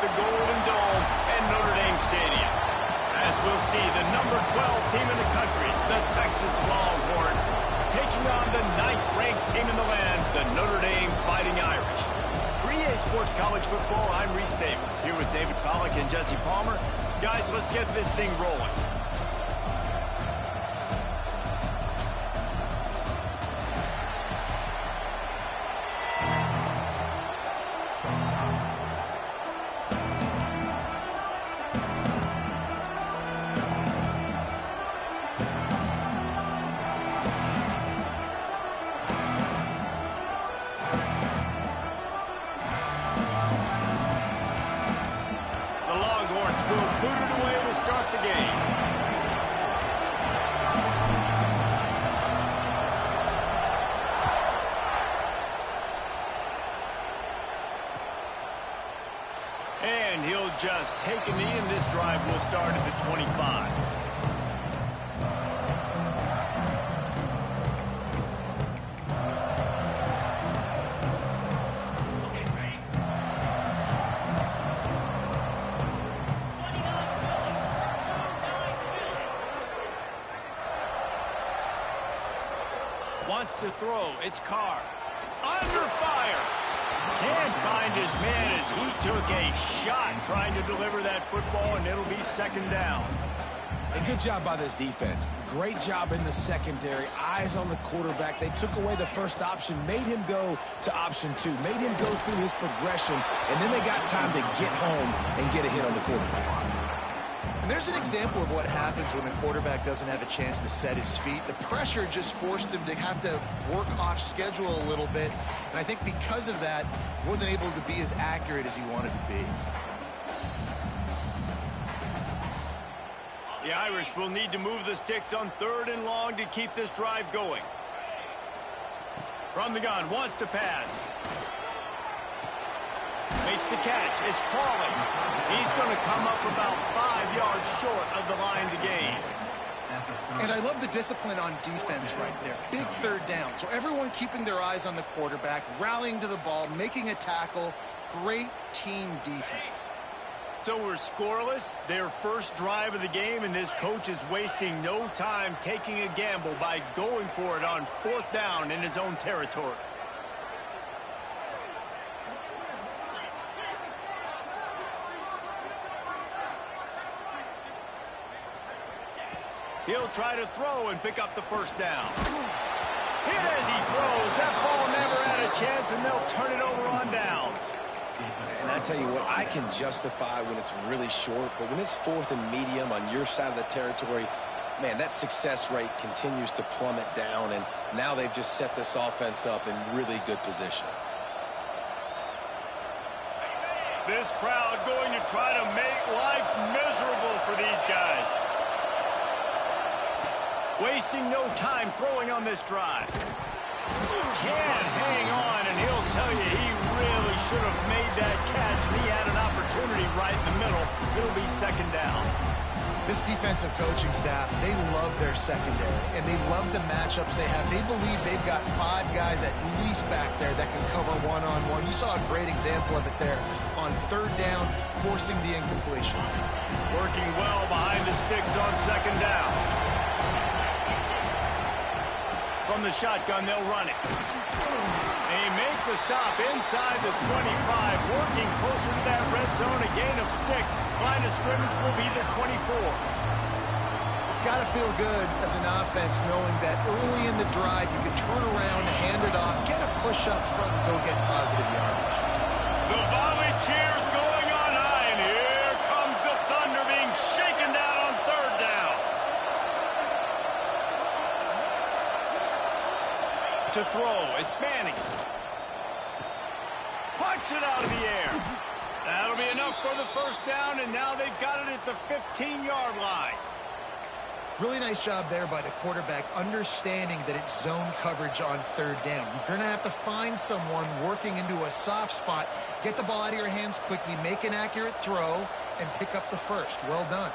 the Golden Dome and Notre Dame Stadium. As we'll see, the number 12 team in the country, the Texas Longhorns, taking on the 9th-ranked team in the land, the Notre Dame Fighting Irish. For EA Sports College Football, I'm Reese Davis, here with David Pollack and Jesse Palmer. Guys, let's get this thing rolling. Will boot it away to start the game. And he'll just take a knee, and this drive will start at the 25. Wants to throw. It's Carr. Under fire. Can't find his man as he took a shot trying to deliver that football, and it'll be second down. A good job by this defense. Great job in the secondary. Eyes on the quarterback. They took away the first option, made him go to option 2, made him go through his progression, and then they got time to get home and get a hit on the quarterback. There's an example of what happens when the quarterback doesn't have a chance to set his feet. The pressure just forced him to have to work off schedule a little bit. And I think because of that, he wasn't able to be as accurate as he wanted to be. The Irish will need to move the sticks on 3rd and long to keep this drive going. From the gun, wants to pass. Makes the catch. It's Pauling. He's going to come up about 5 yards short of the line to gain. And I love the discipline on defense right there. Big 3rd down. So everyone keeping their eyes on the quarterback, rallying to the ball, making a tackle. Great team defense. So we're scoreless. Their first drive of the game, and this coach is wasting no time taking a gamble by going for it on 4th down in his own territory. He'll try to throw and pick up the first down. Hit as he throws. That ball never had a chance, and they'll turn it over on downs. And I tell you what, I can justify when it's really short, but when it's 4th and medium on your side of the territory, man, that success rate continues to plummet down, and now they've just set this offense up in really good position. This crowd going to try to make life miserable for these guys. Wasting no time throwing on this drive. Can't hang on, and he'll tell you he really should have made that catch, and he had an opportunity right in the middle. It'll be second down. This defensive coaching staff, they love their secondary, and they love the matchups they have. They believe they've got 5 guys at least back there that can cover one-on-one. You saw a great example of it there on 3rd down, forcing the incompletion. Working well behind the sticks on second down. From the shotgun, they'll run it. They make the stop inside the 25, working closer to that red zone, a gain of 6. Line of scrimmage will be the 24. It's got to feel good as an offense knowing that early in the drive you can turn around, hand it off, get a push up front, and go get positive yardage. The volley cheers going on high, and here comes the Thunder being shaken down on 3rd down. To throw, it's Manning. Pucks it out of the air. That'll be enough for the first down, and now they've got it at the 15-yard line. Really nice job there by the quarterback, understanding that it's zone coverage on 3rd down. You're going to have to find someone working into a soft spot, get the ball out of your hands quickly, make an accurate throw, and pick up the first. Well done.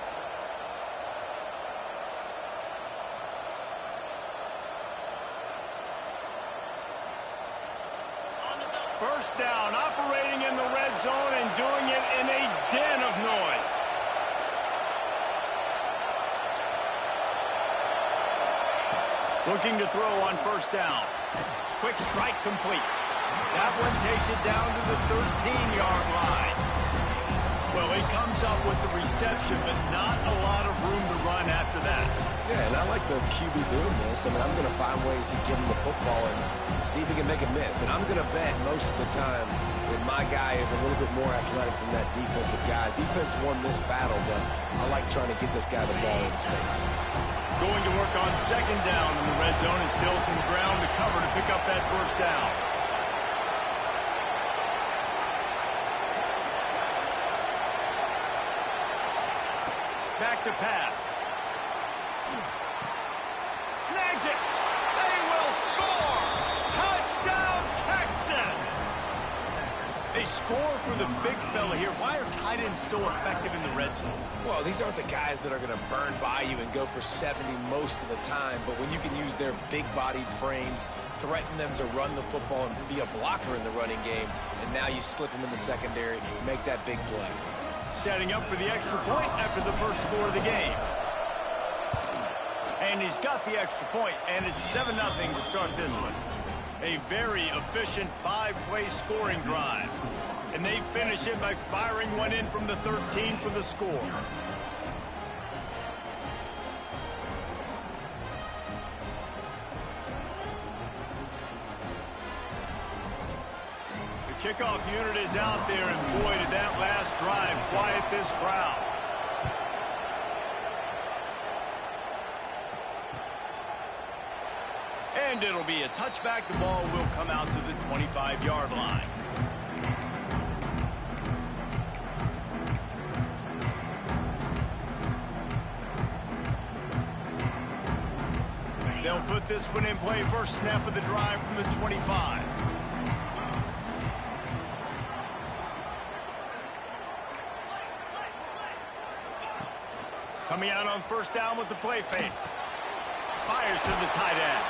First down, operating in the red zone and doing it in a den of noise. Looking to throw on first down. Quick strike complete. That one takes it down to the 13-yard line. Well, he comes up with the reception, but not a lot of room to run after that. Yeah, and I like the QB doing this. I mean, I'm going to find ways to give him the football and see if he can make a miss. And I'm going to bet most of the time that my guy is a little bit more athletic than that defensive guy. Defense won this battle, but I like trying to get this guy the ball in space. Going to work on second down in the red zone and still some ground to cover to pick up that first down. Back to pass. Snags it. They will score. Touchdown, Texans. They score for the big fella here. Why are tight ends so effective in the red zone? Well, these aren't the guys that are going to burn by you and go for 70 most of the time, but when you can use their big-bodied frames, threaten them to run the football and be a blocker in the running game, and now you slip them in the secondary, make that big play. Setting up for the extra point after the first score of the game. And he's got the extra point, and it's 7-0 to start this one. A very efficient 5-play scoring drive. And they finish it by firing one in from the 13 for the score. The kickoff unit is out there, and boy, did that last drive quiet this crowd. And it'll be a touchback. The ball will come out to the 25-yard line. They'll put this one in play. First snap of the drive from the 25. Coming out on first down with the play fake. Fires to the tight end.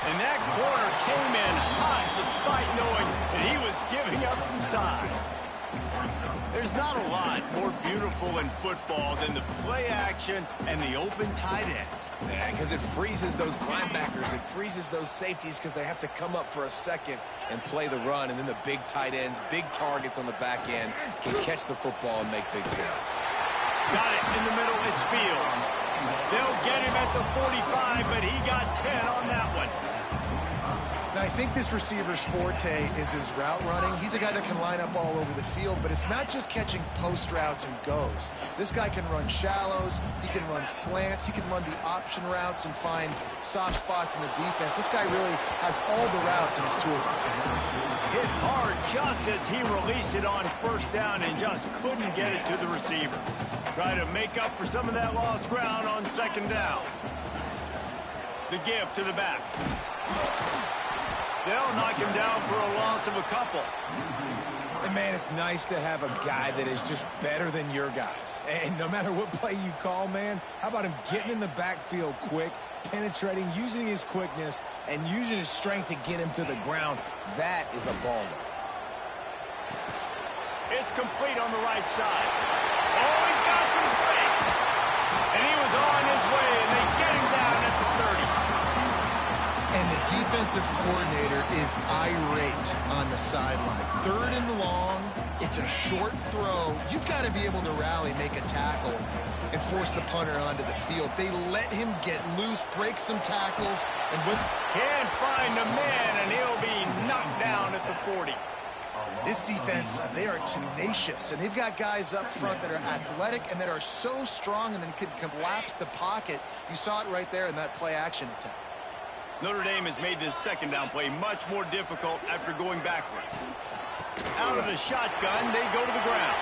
And that corner came in hot despite knowing that he was giving up some size. There's not a lot more beautiful in football than the play action and the open tight end. Yeah, because it freezes those linebackers. It freezes those safeties because they have to come up for a second and play the run. And then the big tight ends, big targets on the back end, can catch the football and make big plays. Got it in the middle. It's Fields. They'll get him at the 45, but he got 10 on that one. Now, I think this receiver's forte is his route running. He's a guy that can line up all over the field, but it's not just catching post routes and goes. This guy can run shallows, he can run slants, he can run the option routes and find soft spots in the defense. This guy really has all the routes in his toolbox. Hit hard just as he released it on first down and just couldn't get it to the receiver. Try to make up for some of that lost ground on second down. The give to the back. They'll knock him down for a loss of a couple. And, man, it's nice to have a guy that is just better than your guys. And no matter what play you call, man, how about him getting in the backfield quick, penetrating, using his quickness, and using his strength to get him to the ground? That is a baller. It's complete on the right side. Oh, he's got some space. And he was on his way, and they get him down at the 30. And the defensive coordinator is irate on the sideline. Third and long, it's a short throw. You've got to be able to rally, make a tackle, and force the punter onto the field. They let him get loose, break some tackles, and with can't find a man, and he'll be knocked down at the 40. This defense, they are tenacious, and they've got guys up front that are athletic and that are so strong and then can collapse the pocket. You saw it right there in that play-action attempt. Notre Dame has made this second down play much more difficult after going backwards. Out of the shotgun, they go to the ground.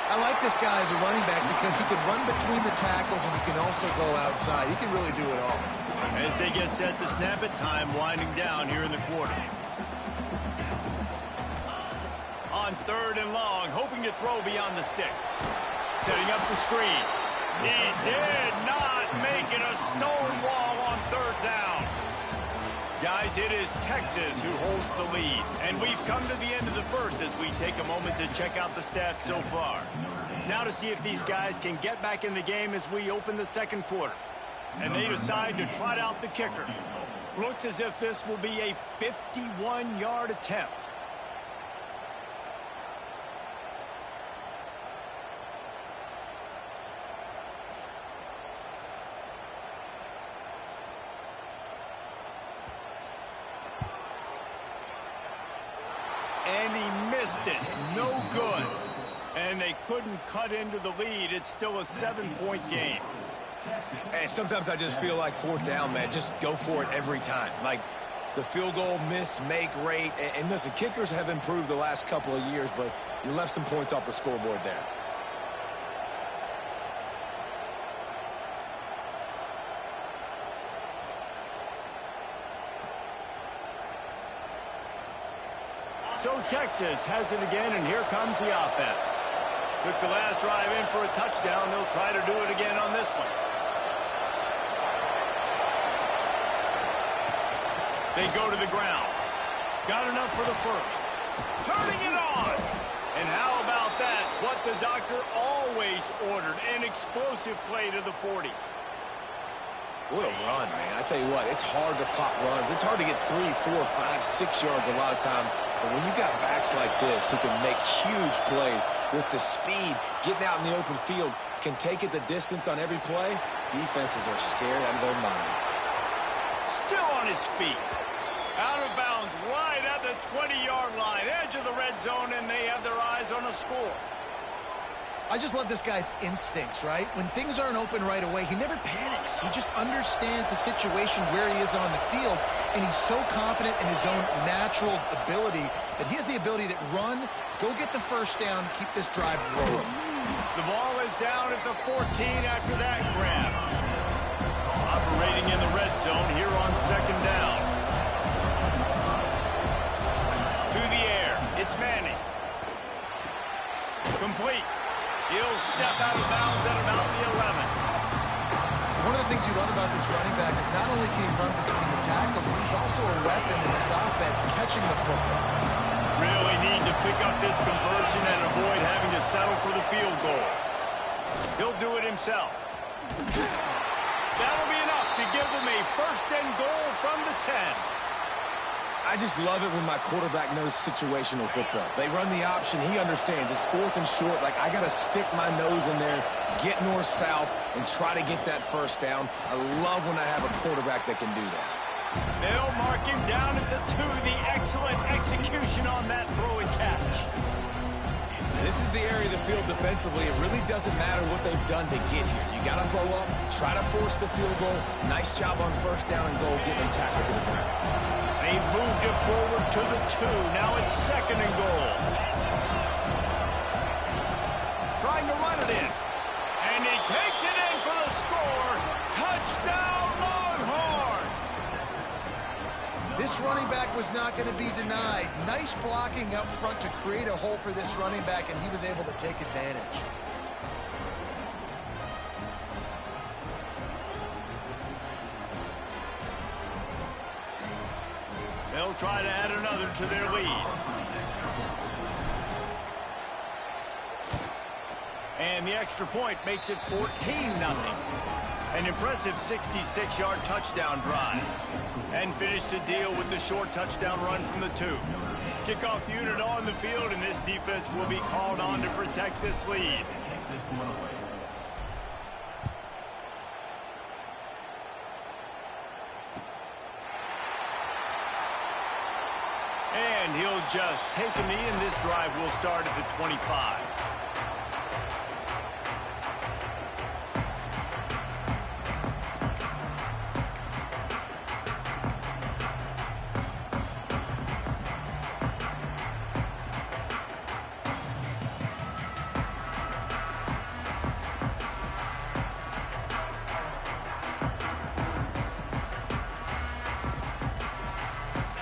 I like this guy as a running back because he can run between the tackles and he can also go outside. He can really do it all. As they get set to snap it, time winding down here in the quarter. On third and long, hoping to throw beyond the sticks. Setting up the screen. He did not make it. A stone wall on third down. Guys, it is Texas who holds the lead. And we've come to the end of the first as we take a moment to check out the stats so far. Now to see if these guys can get back in the game as we open the second quarter. And they decide to trot out the kicker. Looks as if this will be a 51-yard attempt. And he missed it. No good. And they couldn't cut into the lead. It's still a 7-point game. And sometimes I just feel like fourth down, man. Just go for it every time. Like the field goal miss, make rate. And listen, kickers have improved the last couple of years, but you left some points off the scoreboard there. So Texas has it again, and here comes the offense. Took the last drive in for a touchdown. They'll try to do it again on this one. They go to the ground. Got enough for the first. Turning it on. And how about that? What the doctor always ordered. An explosive play to the 40. What a run, man. I tell you what, it's hard to pop runs. It's hard to get 3, 4, 5, 6 yards a lot of times. But when you got backs like this who can make huge plays with the speed, getting out in the open field, can take it the distance on every play, defenses are scared out of their mind. Still on his feet. Out of bounds right at the 20-yard line, edge of the red zone, and they have their eyes on a score. I just love this guy's instincts, right? When things aren't open right away, he never panics. He just understands the situation where he is on the field, and he's so confident in his own natural ability that he has the ability to run, go get the first down, keep this drive rolling. The ball is down at the 14 after that grab. Operating in the red zone here on second down. To the air, it's Manning. Complete. He'll step out of bounds at about the 11. One of the things you love about this running back is not only can he run between the tackles, but he's also a weapon in this offense catching the football. Really need to pick up this conversion and avoid having to settle for the field goal. He'll do it himself. That'll be enough to give them a first and goal from the 10. I just love it when my quarterback knows situational football. They run the option. He understands. It's fourth and short. Like, I got to stick my nose in there, get north-south, and try to get that first down. I love when I have a quarterback that can do that. They'll mark him down at the 2. The excellent execution on that throw and catch. This is the area of the field defensively. It really doesn't matter what they've done to get here. You got to go up, try to force the field goal. Nice job on first down and goal, getting them tackled to the ground. They moved it forward to the 2. Now it's second and goal. Trying to run it in. And he takes it in for the score. Touchdown, Longhorns! This running back was not going to be denied. Nice blocking up front to create a hole for this running back, and he was able to take advantage. They'll try to add another to their lead. And the extra point makes it 14-0. An impressive 66-yard touchdown drive. And finished the deal with the short touchdown run from the 2. Kickoff unit on the field, and this defense will be called on to protect this lead. And he'll just take a knee, and this drive will start at the 25.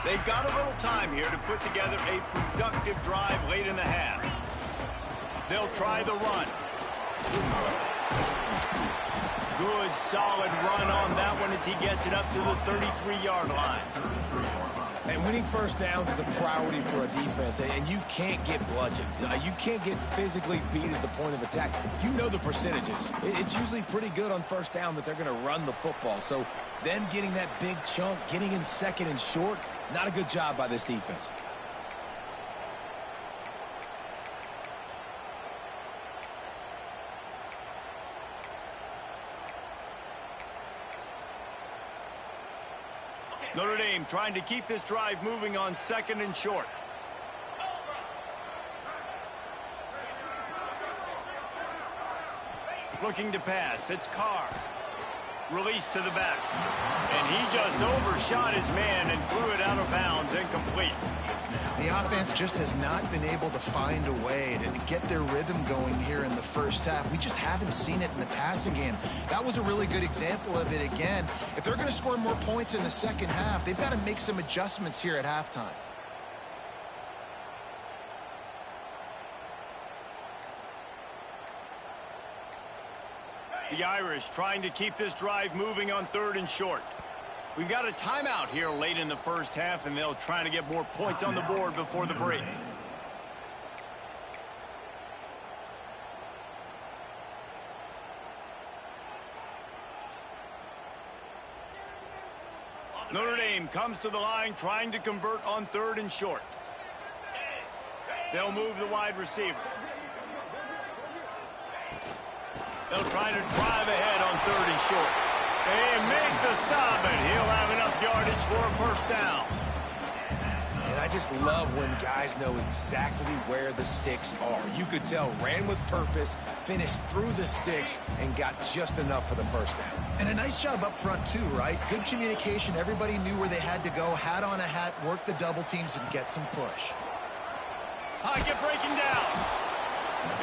They've got a little time here to put together a productive drive late in the half. They'll try the run. good, solid run on that one as he gets it up to the 33-yard line. And winning first downs is a priority for a defense, and you can't get bludgeoned. You can't get physically beat at the point of attack. You know the percentages. It's usually pretty good on first down that they're going to run the football. So then getting that big chunk, getting in second and short, not a good job by this defense. Notre Dame trying to keep this drive moving on second and short. Looking to pass. It's Carr. Release to the back. And he just overshot his man and threw it out of bounds, incomplete. The offense just has not been able to find a way to get their rhythm going here in the first half. We just haven't seen it in the passing game. That was a really good example of it again. If they're going to score more points in the second half, they've got to make some adjustments here at halftime. The Irish trying to keep this drive moving on third and short. We've got a timeout here late in the first half, and they'll try to get more points on the board before the break. Notre Dame comes to the line trying to convert on third and short. They'll move the wide receiver. They'll try to drive ahead on third and short. They make the stop, and he'll have enough yardage for a first down. And I just love when guys know exactly where the sticks are. You could tell ran with purpose, finished through the sticks, and got just enough for the first down. And a nice job up front, too, right? Good communication. Everybody knew where they had to go. Hat on a hat, work the double teams, and get some push. Pocket breaking down.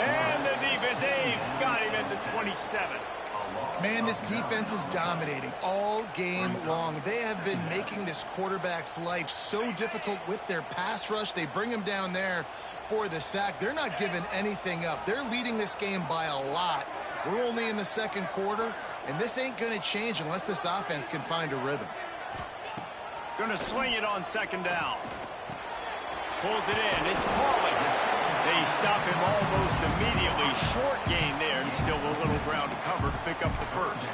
And the defense, they've got him at the 27. Man, this defense is dominating all game long. They have been making this quarterback's life so difficult with their pass rush. They bring him down there for the sack. They're not giving anything up. They're leading this game by a lot. We're only in the second quarter, and this ain't going to change unless this offense can find a rhythm. Going to swing it on second down. Pulls it in. It's Pauling. They stop him almost immediately. Short gain there, and still a little ground to cover to pick up the first.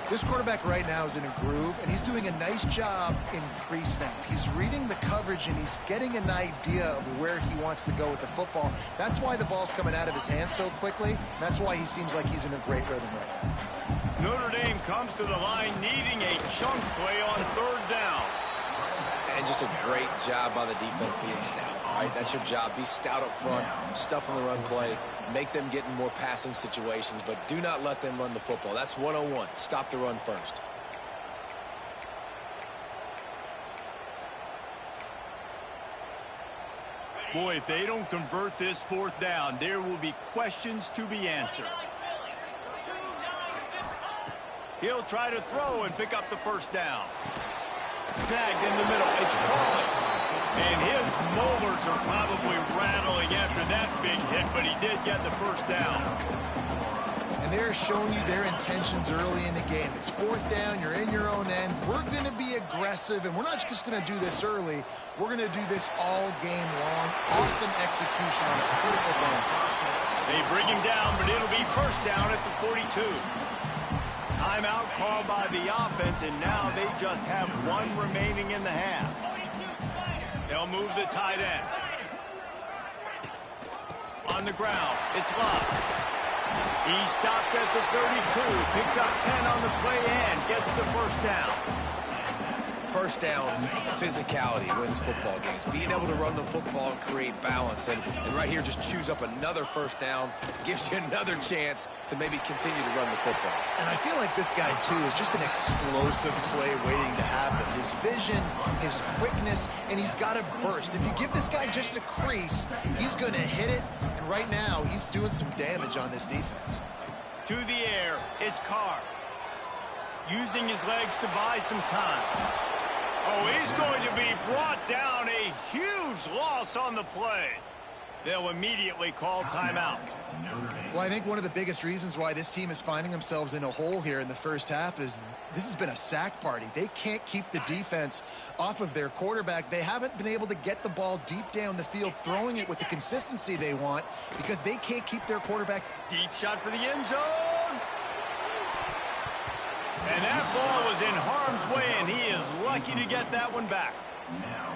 This quarterback right now is in a groove, and he's doing a nice job in pre-snap. He's reading the coverage, and he's getting an idea of where he wants to go with the football. That's why the ball's coming out of his hands so quickly. That's why he seems like he's in a great rhythm right now. Notre Dame comes to the line needing a chunk play on third down. And just a great job by the defense being stout, right? That's your job. Be stout up front, stuff in the run play, make them get in more passing situations, but do not let them run the football. That's 101. Stop the run first. Boy, if they don't convert this fourth down, there will be questions to be answered. He'll try to throw and pick up the first down. Snagged in the middle. It's Pauling. And his molars are probably rattling after that big hit, but he did get the first down. And they're showing you their intentions early in the game. It's fourth down. You're in your own end. We're going to be aggressive, and we're not just going to do this early. We're going to do this all game long. Awesome execution on a critical moment. They bring him down, but it'll be first down at the 42. Timeout called by the offense, and now they just have one remaining in the half. They'll move the tight end. On the ground, it's Love. He stopped at the 32, picks up 10 on the play and gets the first down. First down, physicality wins football games. Being able to run the football and create balance. And right here, just choose up another first down. Gives you another chance to maybe continue to run the football. And I feel like this guy, too, is just an explosive play waiting to happen. His vision, his quickness, and he's got a burst. If you give this guy just a crease, he's going to hit it. And right now, he's doing some damage on this defense. To the air, it's Carr. Using his legs to buy some time. Oh, he's going to be brought down. A huge loss on the play. They'll immediately call timeout. Well, I think one of the biggest reasons why this team is finding themselves in a hole here in the first half is this has been a sack party. They can't keep the defense off of their quarterback. They haven't been able to get the ball deep down the field, throwing it with the consistency they want because they can't keep their quarterback. Deep shot for the end zone. And that ball was in harm's way, and he is lucky to get that one back.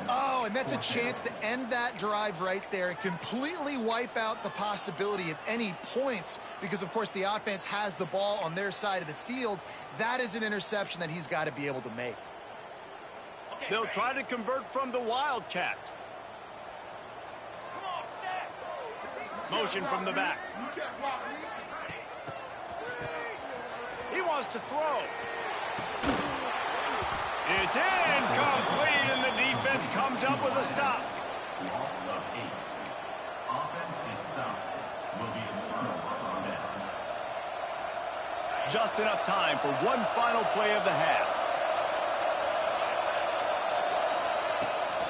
Oh, and that's a chance to end that drive right there and completely wipe out the possibility of any points because, of course, the offense has the ball on their side of the field. That is an interception that he's got to be able to make. They'll try to convert from the Wildcat. Motion from the back. He wants to throw. It's incomplete, and the defense comes up with a stop. Loss of 8. Offense is stopped. Will be in turnover on downs. Just enough time for one final play of the half.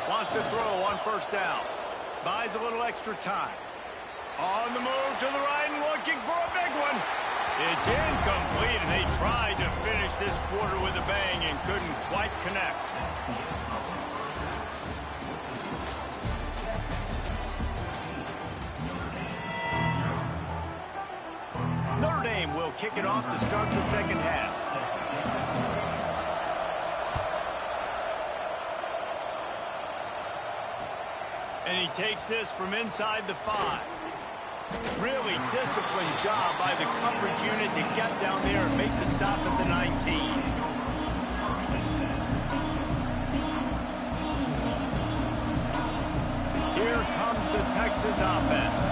Wants to throw on first down. Buys a little extra time. On the move to the right and looking for a big one. It's incomplete, and they tried to finish this quarter with a bang and couldn't quite connect. Notre Dame will kick it off to start the second half. And he takes this from inside the 5. Really disciplined job by the coverage unit to get down there and make the stop at the 19. Here comes the Texas offense.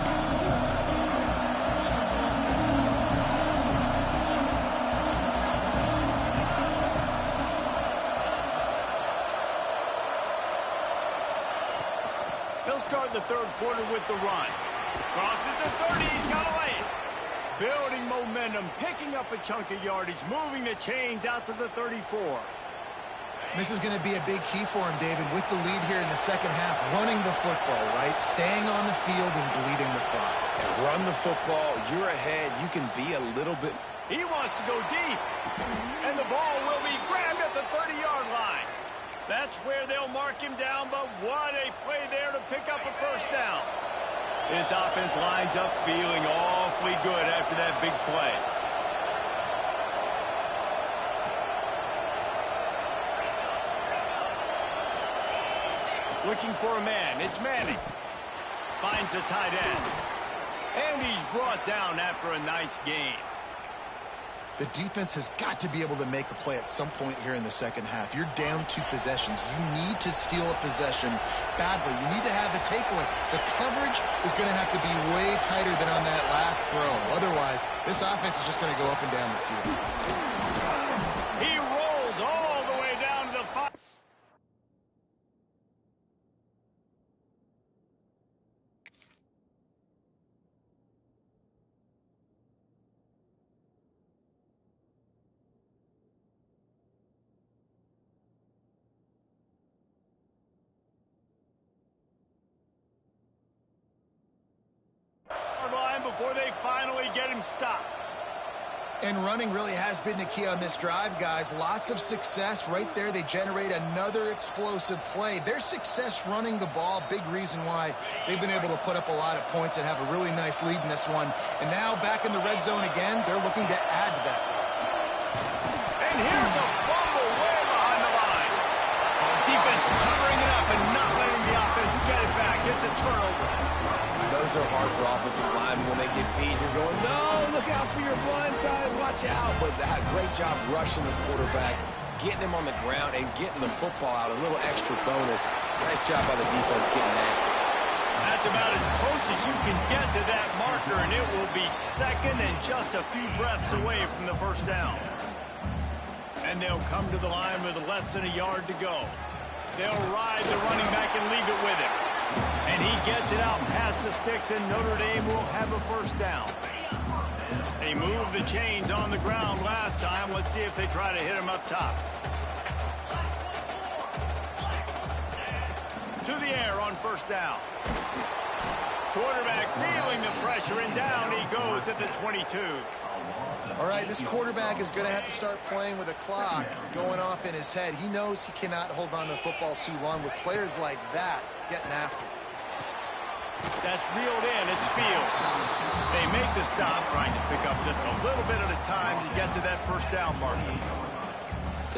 They'll start the third quarter with the run. Crosses the 30, he's got to lay it. Building momentum, picking up a chunk of yardage, moving the chains out to the 34. This is going to be a big key for him, David, with the lead here in the second half, running the football, right? Staying on the field and bleeding the clock. And run the football, you're ahead, you can be a little bit. He wants to go deep, and the ball will be grabbed at the 30-yard line. That's where they'll mark him down, but what a play there to pick up a first down. His offense lines up feeling awfully good after that big play. Looking for a man. It's Manning. Finds a tight end. And he's brought down after a nice gain. The defense has got to be able to make a play at some point here in the second half. You're down 2 possessions. You need to steal a possession badly. You need to have a takeaway. The coverage is going to have to be way tighter than on that last throw. Otherwise, this offense is just going to go up and down the field. He rolls all the way down to the 5. Before they finally get him stopped. And running really has been the key on this drive, guys. Lots of success right there. They generate another explosive play. Their success running the ball, big reason why they've been able to put up a lot of points and have a really nice lead in this one. And now back in the red zone again, they're looking to add to that lead. And here's a fumble way behind the line. Defense covering it up and not letting the offense get it back. It's a turnover. Those are hard for offensive linemen when they get beat. You're going, no, look out for your blind side, watch out. But that great job rushing the quarterback, getting him on the ground, and getting the football out. A little extra bonus. Nice job by the defense getting nasty. That's about as close as you can get to that marker, and it will be second and just a few breaths away from the first down. And they'll come to the line with less than a yard to go. They'll ride the running back and leave it with him. And he gets it out past the sticks, and Notre Dame will have a first down. They moved the chains on the ground last time. Let's see if they try to hit him up top. To the air on first down. Quarterback feeling the pressure, and down he goes at the 22. All right, this quarterback is going to have to start playing with a clock going off in his head. He knows he cannot hold on to the football too long with players like that getting after him. That's reeled in. It's Fields. They make the stop, trying to pick up just a little bit at a time to get to that first down marker.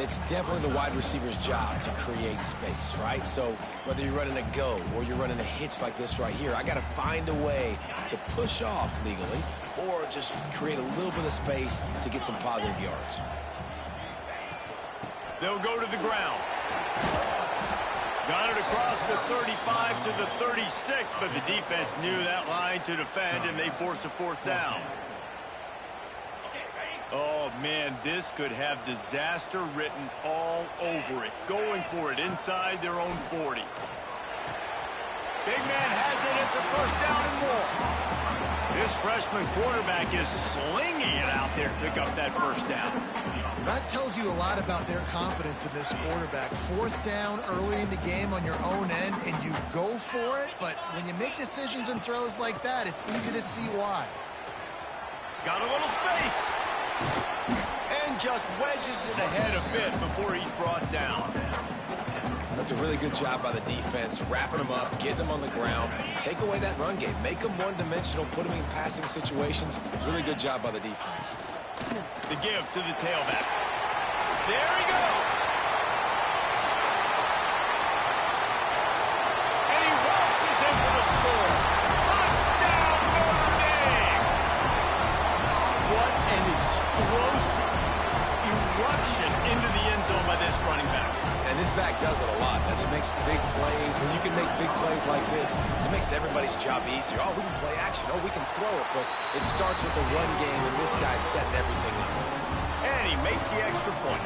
It's definitely the wide receiver's job to create space, right? So whether you're running a go or you're running a hitch like this right here, I got to find a way to push off legally or just create a little bit of space to get some positive yards. They'll go to the ground. Got it across the 35 to the 36, but the defense knew that line to defend, and they force a fourth down. Oh, man, this could have disaster written all over it. Going for it inside their own 40. Big man has it. It's a first down and more. This freshman quarterback is slinging it out there to pick up that first down. That tells you a lot about their confidence in this quarterback. Fourth down early in the game on your own end, and you go for it. But when you make decisions and throws like that, it's easy to see why. Got a little space. And just wedges it ahead a bit before he's brought down. That's a really good job by the defense, wrapping them up, getting them on the ground, take away that run game, make them one-dimensional, put them in passing situations. Really good job by the defense. The give to the tailback. There he goes. And he waltzes in for the score. Touchdown, Notre Dame. What an explosive eruption into the end zone by this running back. And this back does it a lot. And he makes big plays. When you can make big plays like this, it makes everybody's job easier. Oh, we can play action. Oh, we can throw it. But it starts with the run game, and this guy's setting everything up. And he makes the extra point.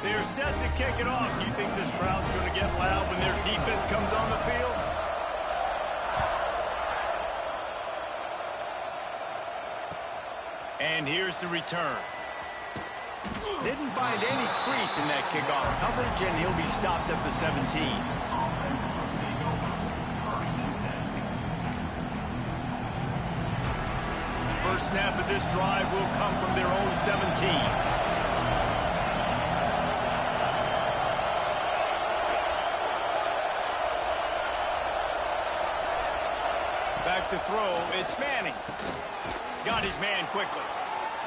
They're set to kick it off. Do you think this crowd's going to get loud when their defense comes on the field? And here's the return. Didn't find any crease in that kickoff coverage, and he'll be stopped at the 17. First snap of this drive will come from their own 17. Back to throw, it's Manning. Got his man quickly.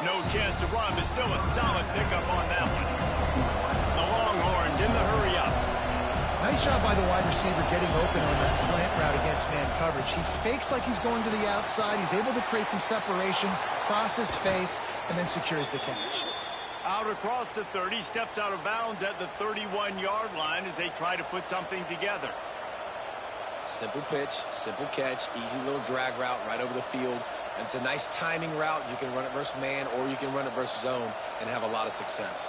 No chance to run, but still a solid pickup on that one. The Longhorns in the hurry up. Nice job by the wide receiver getting open on that slant route against man coverage. He fakes like he's going to the outside. He's able to create some separation, cross his face, and then secures the catch. Out across the 30, steps out of bounds at the 31-yard line as they try to put something together. Simple pitch, simple catch, easy little drag route right over the field. And it's a nice timing route. You can run it versus man or you can run it versus zone and have a lot of success.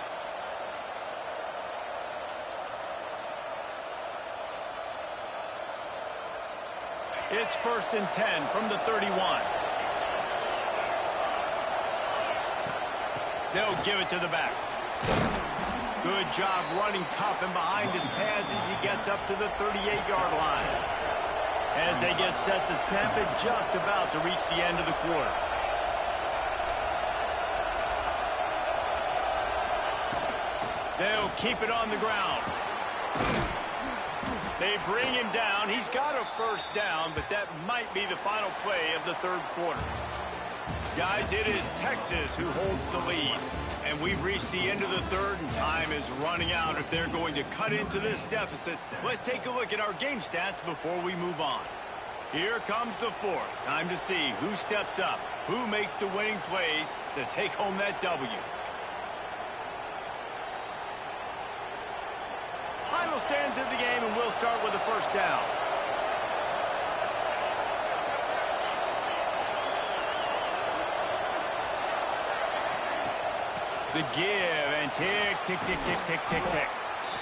It's 1st and 10 from the 31. They'll give it to the back. Good job running tough and behind his pads as he gets up to the 38-yard line. As they get set to snap it, just about to reach the end of the quarter. They'll keep it on the ground. They bring him down. He's got a first down, but that might be the final play of the third quarter. Guys, it is Texas who holds the lead. And we've reached the end of the third, and time is running out if they're going to cut into this deficit. Let's take a look at our game stats before we move on. Here comes the fourth. Time to see who steps up, who makes the winning plays to take home that W. Final stands of the game, and we'll start with the first down. The give, and tick, tick, tick, tick, tick, tick, tick.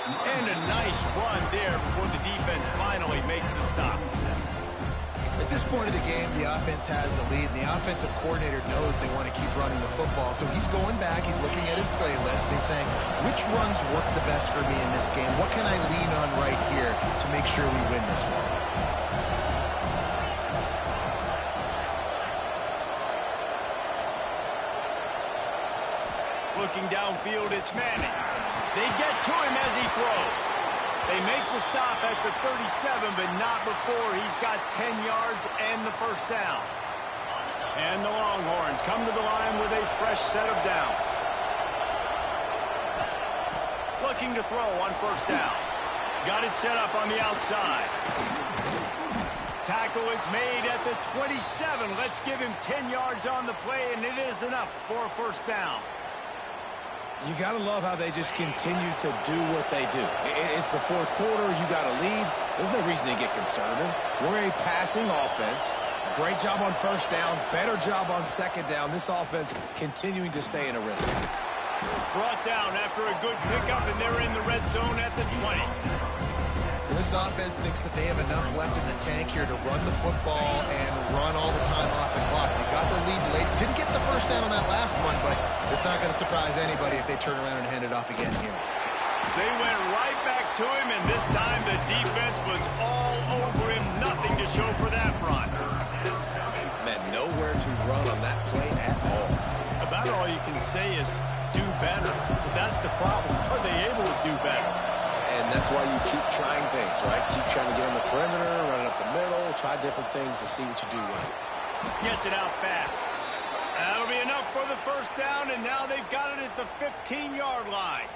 And a nice run there before the defense finally makes the stop. The this point of the game, the offense has the lead, and the offensive coordinator knows they want to keep running the football. So he's going back, he's looking at his playlist, and he's saying, which runs work the best for me in this game? What can I lean on right here to make sure we win this one? Looking downfield, it's Manning. They get to him as he throws. They make the stop at the 37, but not before he's got 10 yards and the first down. And the Longhorns come to the line with a fresh set of downs. Looking to throw on first down. Got it set up on the outside. Tackle is made at the 27. Let's give him 10 yards on the play, and it is enough for a first down. You got to love how they just continue to do what they do. It's the fourth quarter. You got a lead. There's no reason to get conservative. We're a passing offense. Great job on first down. Better job on second down. This offense continuing to stay in a rhythm. Brought down after a good pickup, and they're in the red zone at the 20. This offense thinks that they have enough left in the tank here to run the football and run all the time off the clock. They got the lead late. Didn't get the first down on that last one, but it's not going to surprise anybody if they turn around and hand it off again here. They went right back to him, and this time the defense was all over him. Nothing to show for that run. Man, nowhere to run on that play at all. About all you can say is do better. But that's the problem. Are they able to do better? And that's why you keep trying things, right? Keep trying to get on the perimeter, run it up the middle, try different things to see what you do well. Gets it out fast. That'll be enough for the first down, and now they've got it at the 15-yard line.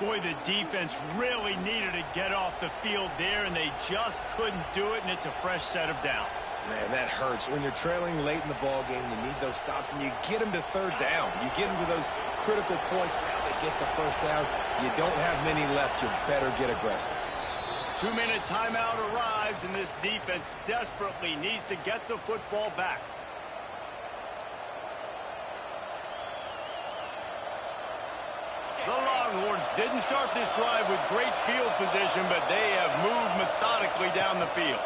Boy, the defense really needed to get off the field there, and they just couldn't do it, and it's a fresh set of downs. Man, that hurts. When you're trailing late in the ball game, you need those stops, and you get them to third down. You get them to those critical points. Now they get the first down. You don't have many left. You better get aggressive. 2-minute timeout arrives, and this defense desperately needs to get the football back. The Longhorns didn't start this drive with great field position, but they have moved methodically down the field.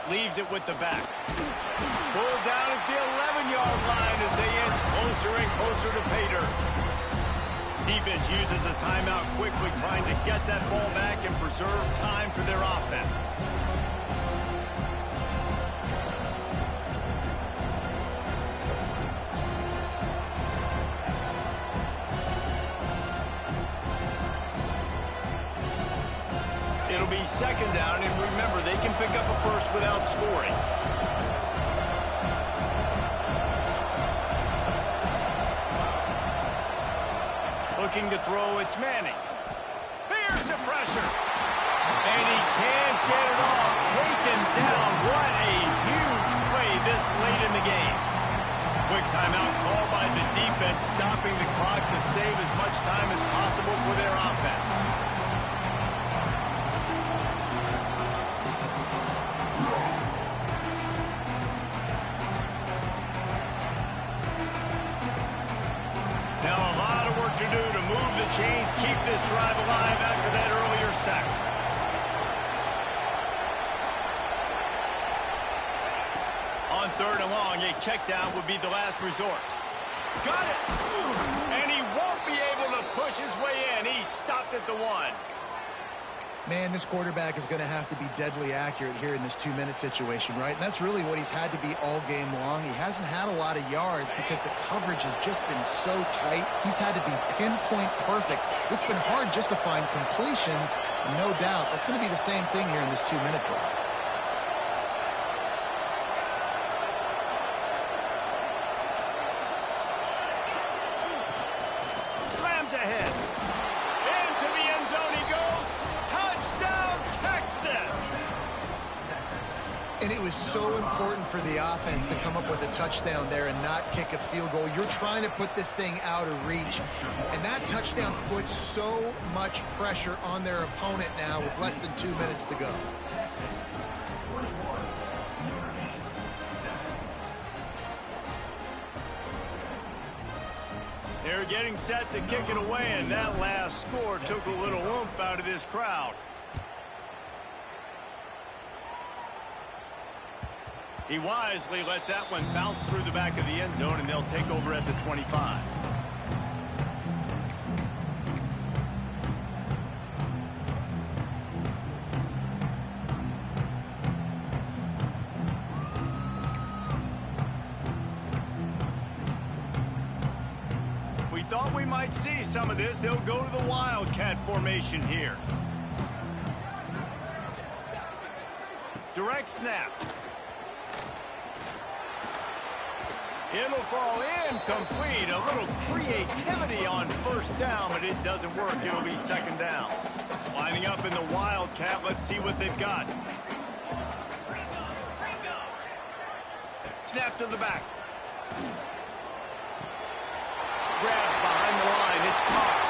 Leaves it with the back. Pulled down at the 11-yard line as they inch closer and closer to pay dirt. Defense uses a timeout quickly, trying to get that ball back and preserve time for their offense. It'll be second down, and remember, they can pick up a first without scoring. Looking to throw, it's Manning. Here's the pressure. And he can't get it off. Taken down. What a huge play this late in the game. Quick timeout called by the defense, stopping the clock to save as much time as possible for their offense. To do to move the chains, keep this drive alive after that earlier sack. On third and long, a check down would be the last resort. Got it! And he won't be able to push his way in. He stopped at the 1. Man, this quarterback is going to have to be deadly accurate here in this 2-minute situation, right? And that's really what he's had to be all game long. He hasn't had a lot of yards because the coverage has just been so tight. He's had to be pinpoint perfect. It's been hard just to find completions, no doubt. That's going to be the same thing here in this 2-minute drive. Slams ahead. Into the end zone he goes. Touchdown, Texas! And it was so important for the offense to come up with a touchdown there and not kick a field goal. You're trying to put this thing out of reach. And that touchdown puts so much pressure on their opponent now with less than 2 minutes to go. They're getting set to kick it away, and that last score took a little oomph out of this crowd. He wisely lets that one bounce through the back of the end zone, and they'll take over at the 25. We thought we might see some of this. They'll go to the Wildcat formation here. Direct snap. It'll fall incomplete. A little creativity on first down, but it doesn't work. It'll be second down. Lining up in the Wildcat. Let's see what they've got. Snap to the back. Grabbed behind the line. It's caught.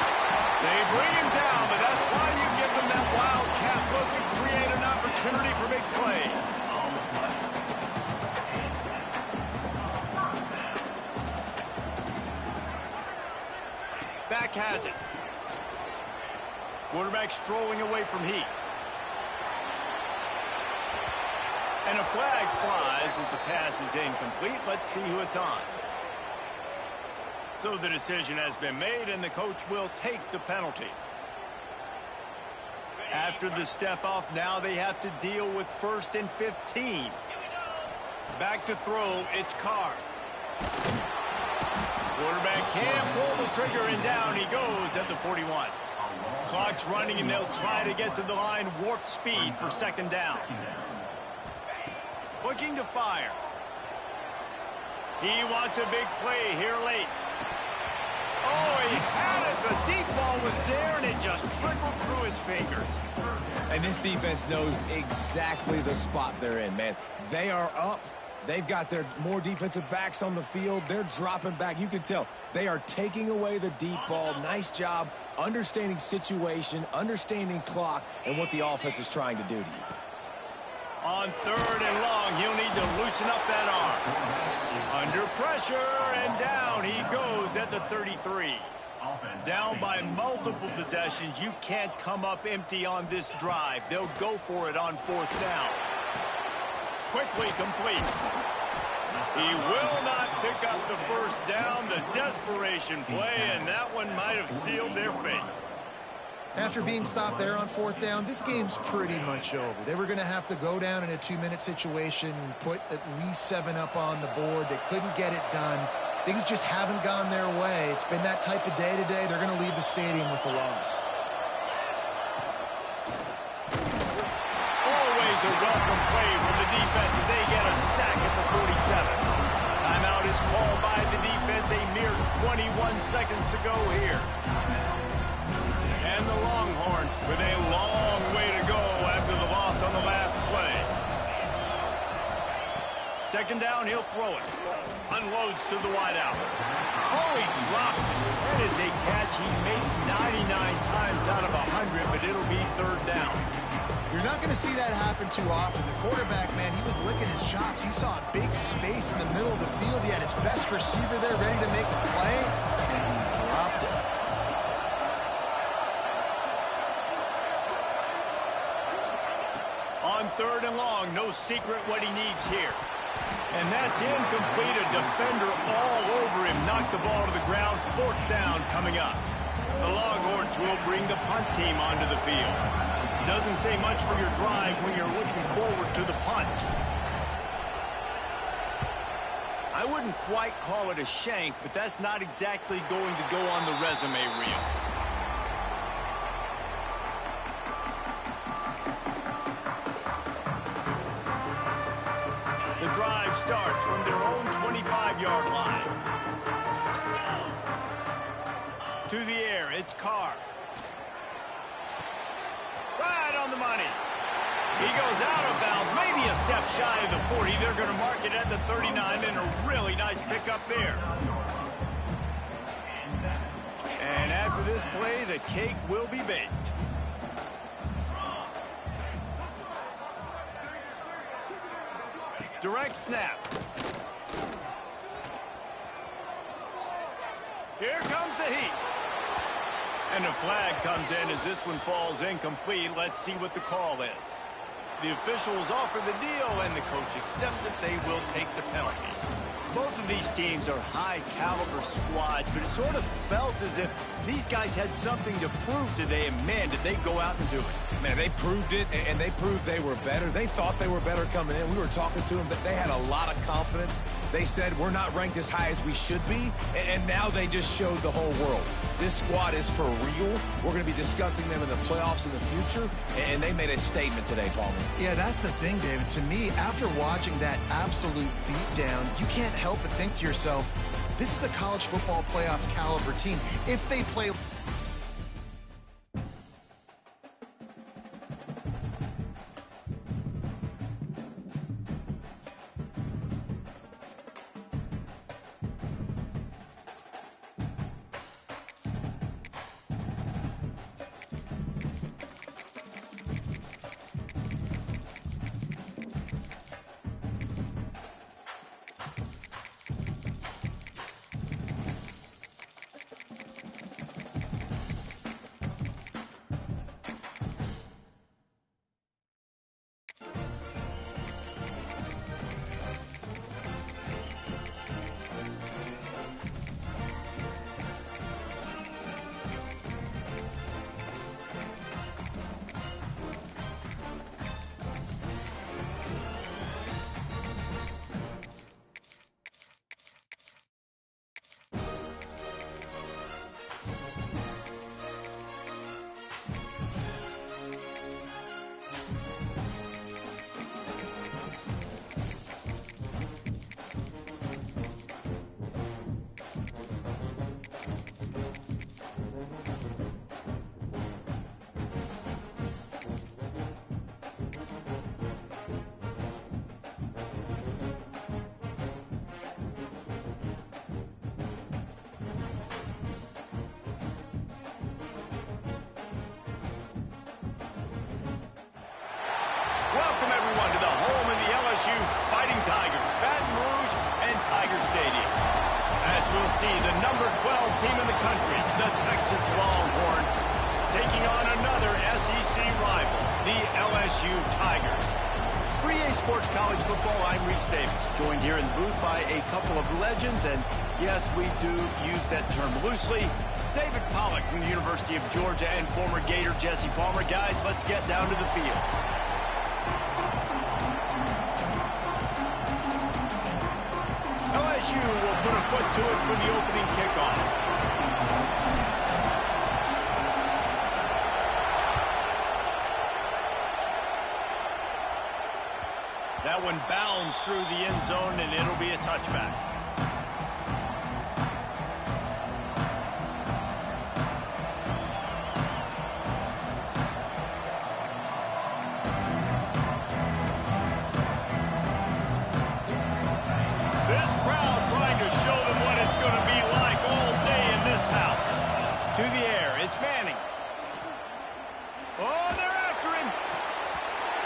They bring him down, but that's why you give them that Wildcat look and create an opportunity for big plays. Back has it. Quarterback strolling away from heat. And a flag flies as the pass is incomplete. Let's see who it's on. So the decision has been made, and the coach will take the penalty. After the step off, now they have to deal with 1st and 15. Back to throw, it's Carr. Quarterback can't pull the trigger, and down he goes at the 41. Clock's running, and they'll try to get to the line, warp speed for second down. Looking to fire. He wants a big play here late. Oh, he had it. The deep ball was there, and it just trickled through his fingers. And this defense knows exactly the spot they're in, man. They are up. They've got their more defensive backs on the field. They're dropping back. You can tell they are taking away the deep ball. Nice job understanding situation, understanding clock, and what the offense is trying to do to you. On 3rd and long, he'll need to loosen up that arm. Under pressure, and down he goes at the 33. Down by multiple possessions. You can't come up empty on this drive. They'll go for it on 4th down. Quickly complete. He will not pick up the first down. The desperation play, and that one might have sealed their fate. After being stopped there on 4th down, this game's pretty much over. They were going to have to go down in a 2-minute situation, put at least 7 up on the board. They couldn't get it done. Things just haven't gone their way. It's been that type of day today. They're going to leave the stadium with the loss. Always a welcome play from the defense as they get a sack at the 47. Timeout is called by the defense. A mere 21 seconds to go here. And the Longhorns with a long way to go after the loss on the last play. Second down, he'll throw it. Unloads to the wideout. Oh, he drops it. That is a catch he makes 99 times out of 100, but it'll be 3rd down. You're not going to see that happen too often. The quarterback, man, he was licking his chops. He saw a big space in the middle of the field. He had his best receiver there ready to make a play, and he dropped it. On 3rd and long, no secret what he needs here. And that's incomplete. A defender all over him. Knocked the ball to the ground. 4th down coming up. The Longhorns will bring the punt team onto the field. Doesn't say much for your drive when you're looking forward to the punt. I wouldn't quite call it a shank, but that's not exactly going to go on the resume reel. The drive starts from their own 25-yard line. To the air, it's Carr. Right on the money. He goes out of bounds, maybe a step shy of the 40. They're going to mark it at the 39, and a really nice pickup there. And after this play, the cake will be baked. Direct snap. Here comes the heat. And a flag comes in as this one falls incomplete. Let's see what the call is. The officials offer the deal, and the coach accepts it. They will take the penalty. Both of these teams are high-caliber squads, but it sort of felt as if these guys had something to prove today, and, man, did they go out and do it. Man, they proved it, and they proved they were better. They thought they were better coming in. We were talking to them, but they had a lot of confidence. They said, we're not ranked as high as we should be, and now they just showed the whole world. This squad is for real. We're going to be discussing them in the playoffs in the future, and they made a statement today, Palmer. Yeah, that's the thing, David. To me, after watching that absolute beatdown, you can't help but think to yourself, this is a college football playoff caliber team. If they play... Welcome, everyone, to the home of the LSU Fighting Tigers, Baton Rouge and Tiger Stadium. As we'll see, the number 12 team in the country, the Texas Longhorns, taking on another SEC rival, the LSU Tigers. For EA Sports College Football, I'm Reese Davis, joined here in the booth by a couple of legends, and yes, we do use that term loosely. David Pollack from the University of Georgia and former Gator Jesse Palmer. Guys, let's get down to the field. LSU will put a foot to it for the opening kickoff. That one bounds through the end zone, and it'll be a touchback. This crowd trying to show them what it's going to be like all day in this house. To the air, it's Manning. Oh, they're after him.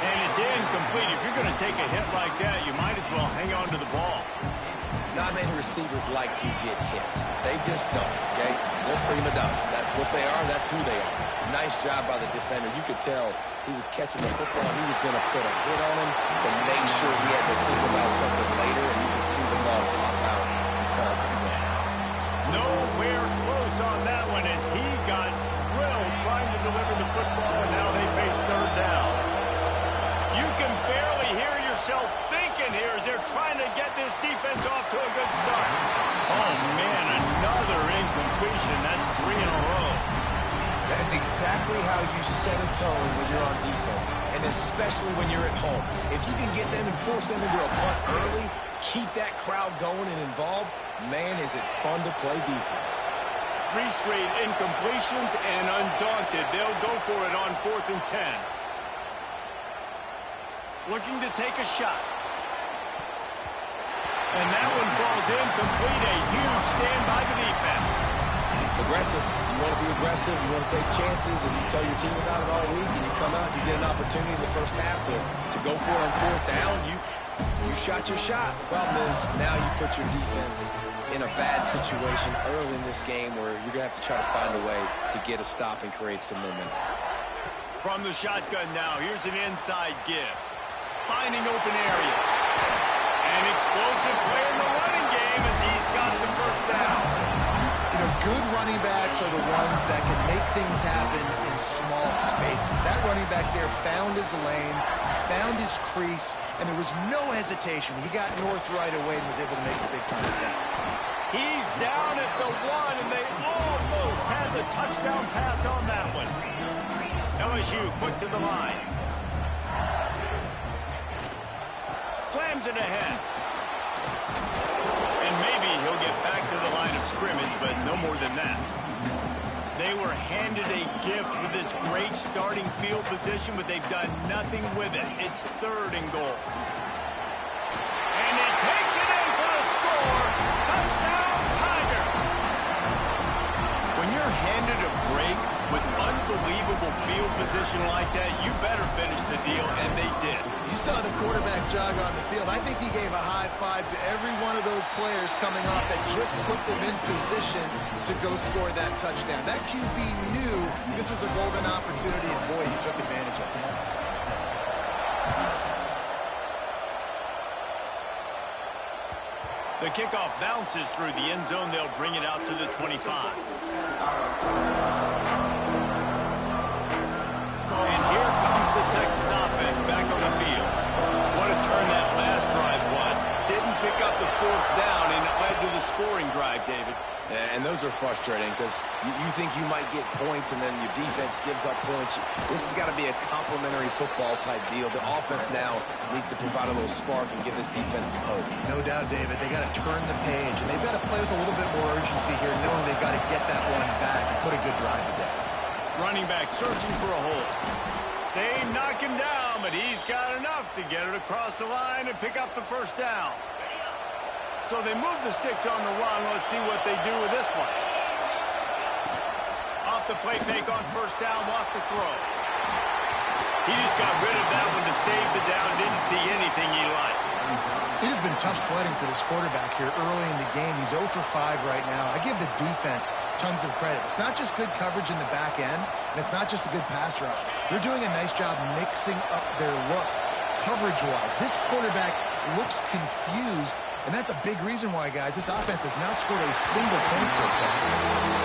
And it's incomplete. If you're going to take a hit like that, you might as well hang on to the ball. Not many receivers like to get hit. They just don't, okay? They're prima donnas. That's what they are. That's who they are. Nice job by the defender. You could tell he was catching the football. He was going to put a hit on him to make sure he had to think about something later, and you could see the ball pop out and fall to the ground. Nowhere close on that one as he got drilled trying to deliver the football, and now they face third down. You can barely hear yourself thinking here as they're trying to get this defense off to a good start. Oh, man, another incompletion. That's 3 in a row. That is exactly how you set a tone when you're on defense, and especially when you're at home. If you can get them and force them into a punt early, keep that crowd going and involved, man, is it fun to play defense. 3 straight incompletions, and undaunted, they'll go for it on 4th and 10. Looking to take a shot. And that one falls incomplete. A huge stand by the defense. Aggressive. You want to be aggressive. You want to take chances, and you tell your team about it all week, and you come out, you get an opportunity in the first half to go for it on 4th down. You shot your shot. The problem is now you put your defense in a bad situation early in this game where you're going to have to try to find a way to get a stop and create some momentum. From the shotgun now, here's an inside give. Finding open areas. An explosive play in the running game as he's got the first down. You know, good running backs are the ones that can make things happen in small spaces. That running back there found his lane, found his crease, and there was no hesitation. He got north right away and was able to make a big-time play. He's down at the 1, and they almost had the touchdown pass on that one. LSU quick to the line. Slams it ahead. And maybe he'll get back to the line of scrimmage, but no more than that. They were handed a gift with this great starting field position, but they've done nothing with it. It's 3rd and goal. And he takes it in for the score. Touchdown, Tiger. When you're handed a break with unbelievable field position like that, you better finish the deal, and they did. You saw the quarterback jog on the field. I think he gave a high five to every one of those players coming off that just put them in position to go score that touchdown. That QB knew this was a golden opportunity, and boy, he took advantage of it. The kickoff bounces through the end zone. They'll bring it out to the 25. And here comes the Texas offense back on the field. What a turn that last drive was. Didn't pick up the 4th down, and it led to the scoring drive, David. And those are frustrating because you think you might get points and then your defense gives up points. This has got to be a complementary football type deal. The offense now needs to provide a little spark and give this defense some hope. No doubt, David. They got to turn the page, and they've got to play with a little bit more urgency here, knowing they've got to get that one back and put a good drive together. Running back searching for a hole. They knock him down, but he's got enough to get it across the line and pick up the first down. So they move the sticks on the run. Let's see what they do with this one. Off the play fake on first down, lost the throw. He just got rid of that one to save the down. Didn't see anything he liked. It has been tough sledding for this quarterback here early in the game. He's 0 for 5 right now. I give the defense tons of credit. It's not just good coverage in the back end, and it's not just a good pass rush. They're doing a nice job mixing up their looks coverage-wise. This quarterback looks confused, and that's a big reason why, guys, this offense has not scored a single point so far.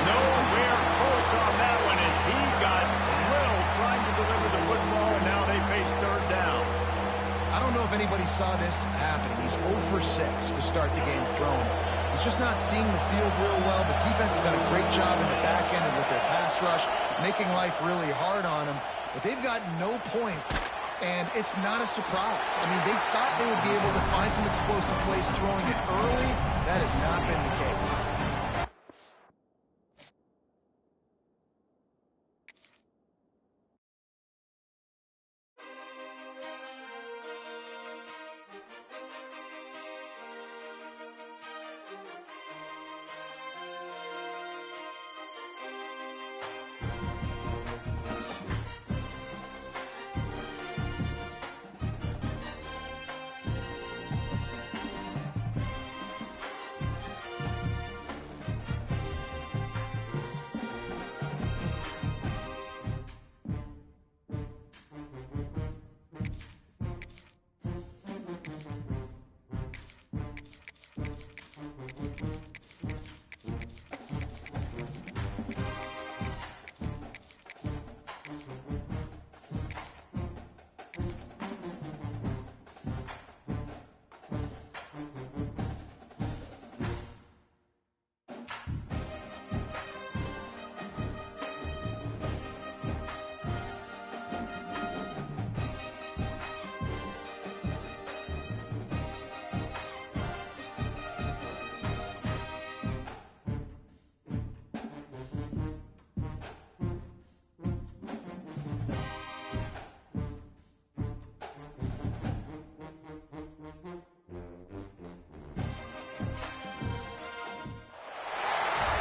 Nowhere close on that one as he got drilled trying to deliver the football, and now they face 3rd down. I don't know if anybody saw this happening. He's 0 for 6 to start the game throwing. He's just not seeing the field real well. The defense has done a great job in the back end and with their pass rush, making life really hard on him. But they've got no points, and it's not a surprise. I mean, they thought they would be able to find some explosive plays throwing it early. That has not been the case.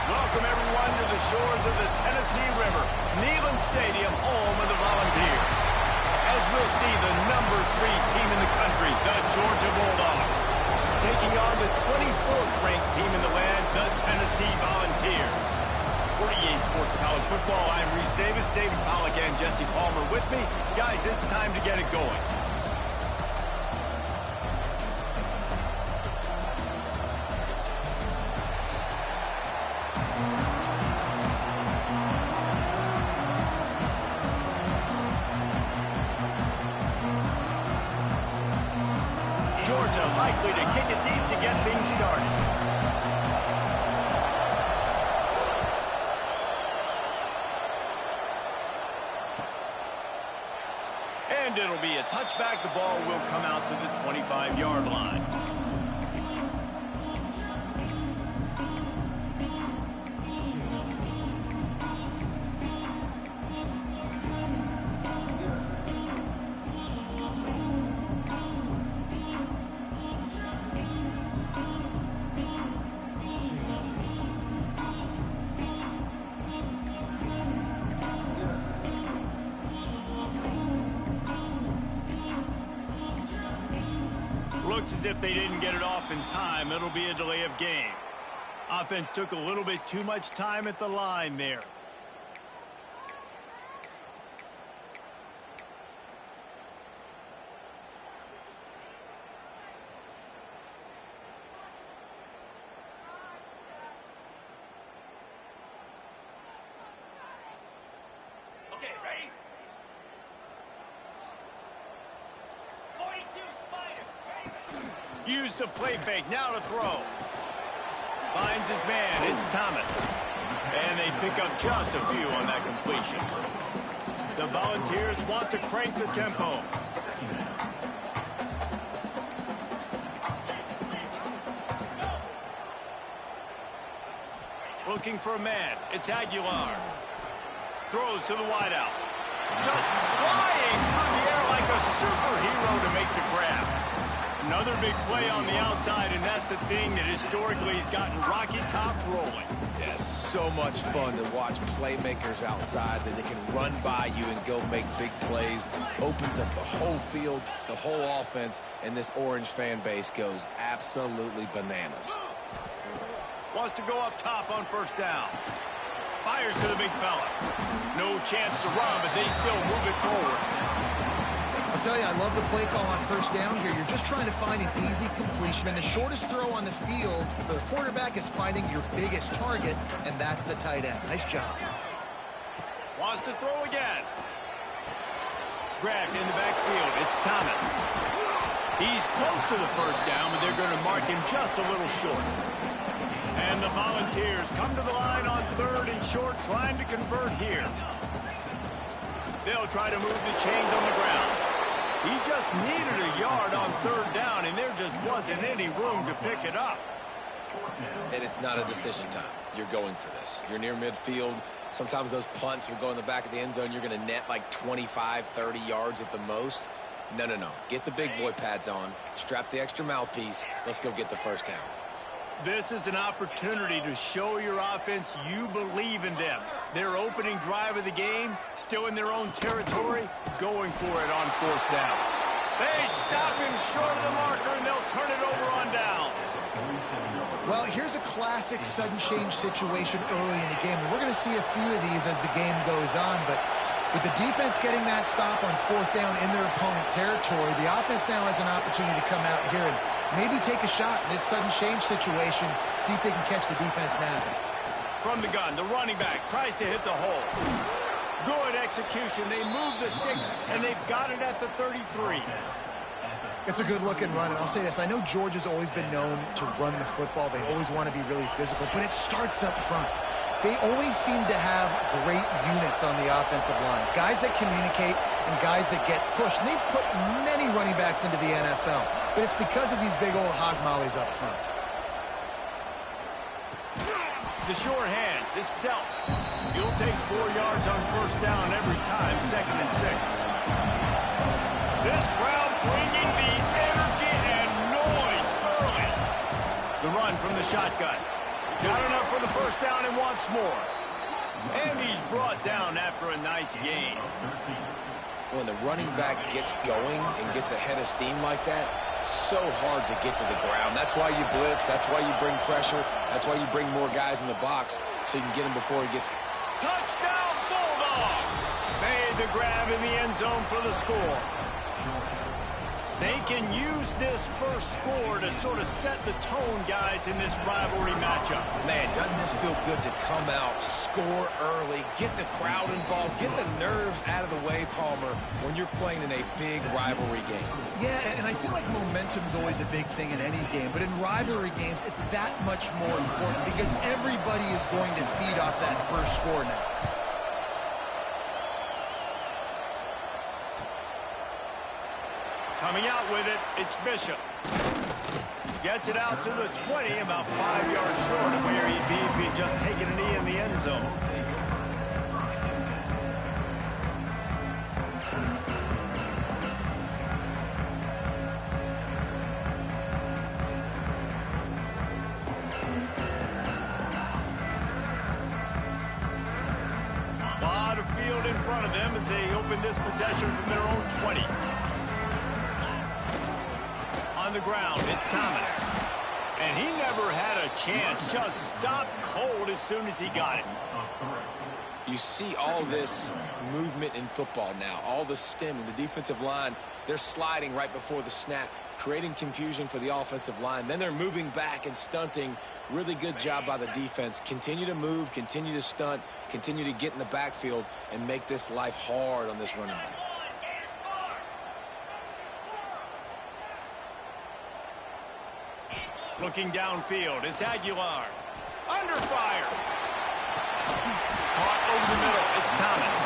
Welcome, everyone, to the shores of the Tennessee River, Neyland Stadium, home of the Volunteers. As we'll see the number 3 team in the country, the Georgia Bulldogs, taking on the 24th ranked team in the land, the Tennessee Volunteers. For EA Sports College Football. I'm Reese Davis, David Pollack, and Jesse Palmer with me. Guys, it's time to get it going. Georgia likely to kick it deep to get things started. And it'll be a touchback. The ball will come out to the 25-yard line. Looks as if they didn't get it off in time. It'll be a delay of game. Offense took a little bit too much time at the line there. Okay, ready? 42 Spiders. Used the play fake, now to throw. Finds his man, it's Thomas. And they pick up just a few on that completion. The Volunteers want to crank the tempo. Looking for a man, it's Aguilar. Throws to the wideout. Just flying through the air like a superhero to make the grab. Another big play on the outside, and that's the thing that historically has gotten Rocky Top rolling. Yeah, so much fun to watch playmakers outside that they can run by you and go make big plays. Opens up the whole field, the whole offense, and this Orange fan base goes absolutely bananas. Wants to go up top on first down. Fires to the big fella. No chance to run, but they still move it forward. I'll tell you, I love the play call on first down here. You're just trying to find an easy completion, and the shortest throw on the field for the quarterback is finding your biggest target, and that's the tight end. Nice job. Wants to throw again. Grabbed in the backfield. It's Thomas. He's close to the first down, but they're going to mark him just a little short. And the Volunteers come to the line on third and short, trying to convert here. They'll try to move the chains on the ground. He just needed a yard on third down, and there just wasn't any room to pick it up. And it's not a decision time. You're going for this. You're near midfield. Sometimes those punts will go in the back of the end zone. You're going to net like 25, 30 yards at the most. No, no, no. Get the big boy pads on. Strap the extra mouthpiece. Let's go get the first down. This is an opportunity to show your offense you believe in them. Their opening drive of the game, still in their own territory, going for it on fourth down. They stop him short of the marker, and they'll turn it over on downs. Well, here's a classic sudden change situation early in the game. We're going to see a few of these as the game goes on, but with the defense getting that stop on fourth down in their opponent territory, the offense now has an opportunity to come out here and maybe take a shot in this sudden change situation, see if they can catch the defense now. From the gun, the running back tries to hit the hole. Good execution. They move the sticks, and they've got it at the 33. It's a good-looking run, and I'll say this. I know Georgia's always been known to run the football. They always want to be really physical, but it starts up front. They always seem to have great units on the offensive line, guys that communicate and guys that get pushed. And they've put many running backs into the NFL, but it's because of these big old hog mollies up front. The short hands, it's dealt. You'll take 4 yards on first down every time, 2nd and 6. This crowd bringing the energy and noise early. The run from the shotgun. Got enough for the first down and wants more. And he's brought down after a nice gain. When the running back gets going and gets ahead of steam like that, so hard to get to the ground. That's why you blitz. That's why you bring pressure. That's why you bring more guys in the box so you can get him before he gets Touchdown Bulldogs! Made the grab in the end zone for the score. They can use this first score to sort of set the tone, guys, in this rivalry matchup. Man, doesn't this feel good to come out, score early, get the crowd involved, get the nerves out of the way, Palmer, when you're playing in a big rivalry game. Yeah, and I feel like momentum's always a big thing in any game, but in rivalry games, it's that much more important because everybody is going to feed off that first score now. Coming out with it, it's Bishop. Gets it out to the 20, about 5 yards short of where he'd be if he'd just taken a knee in the end zone. A lot of field in front of them as they open this possession from their own 20. On the ground, it's Thomas. And he never had a chance. Just stopped cold as soon as he got it. You see all this movement in football now, all the stemming, the defensive line, they're sliding right before the snap, creating confusion for the offensive line. Then they're moving back and stunting. Really good job by the defense. Continue to move, continue to stunt, continue to get in the backfield and make this life hard on this running back. Looking downfield, it's Aguilar. Under fire. Caught over the middle, it's Thomas.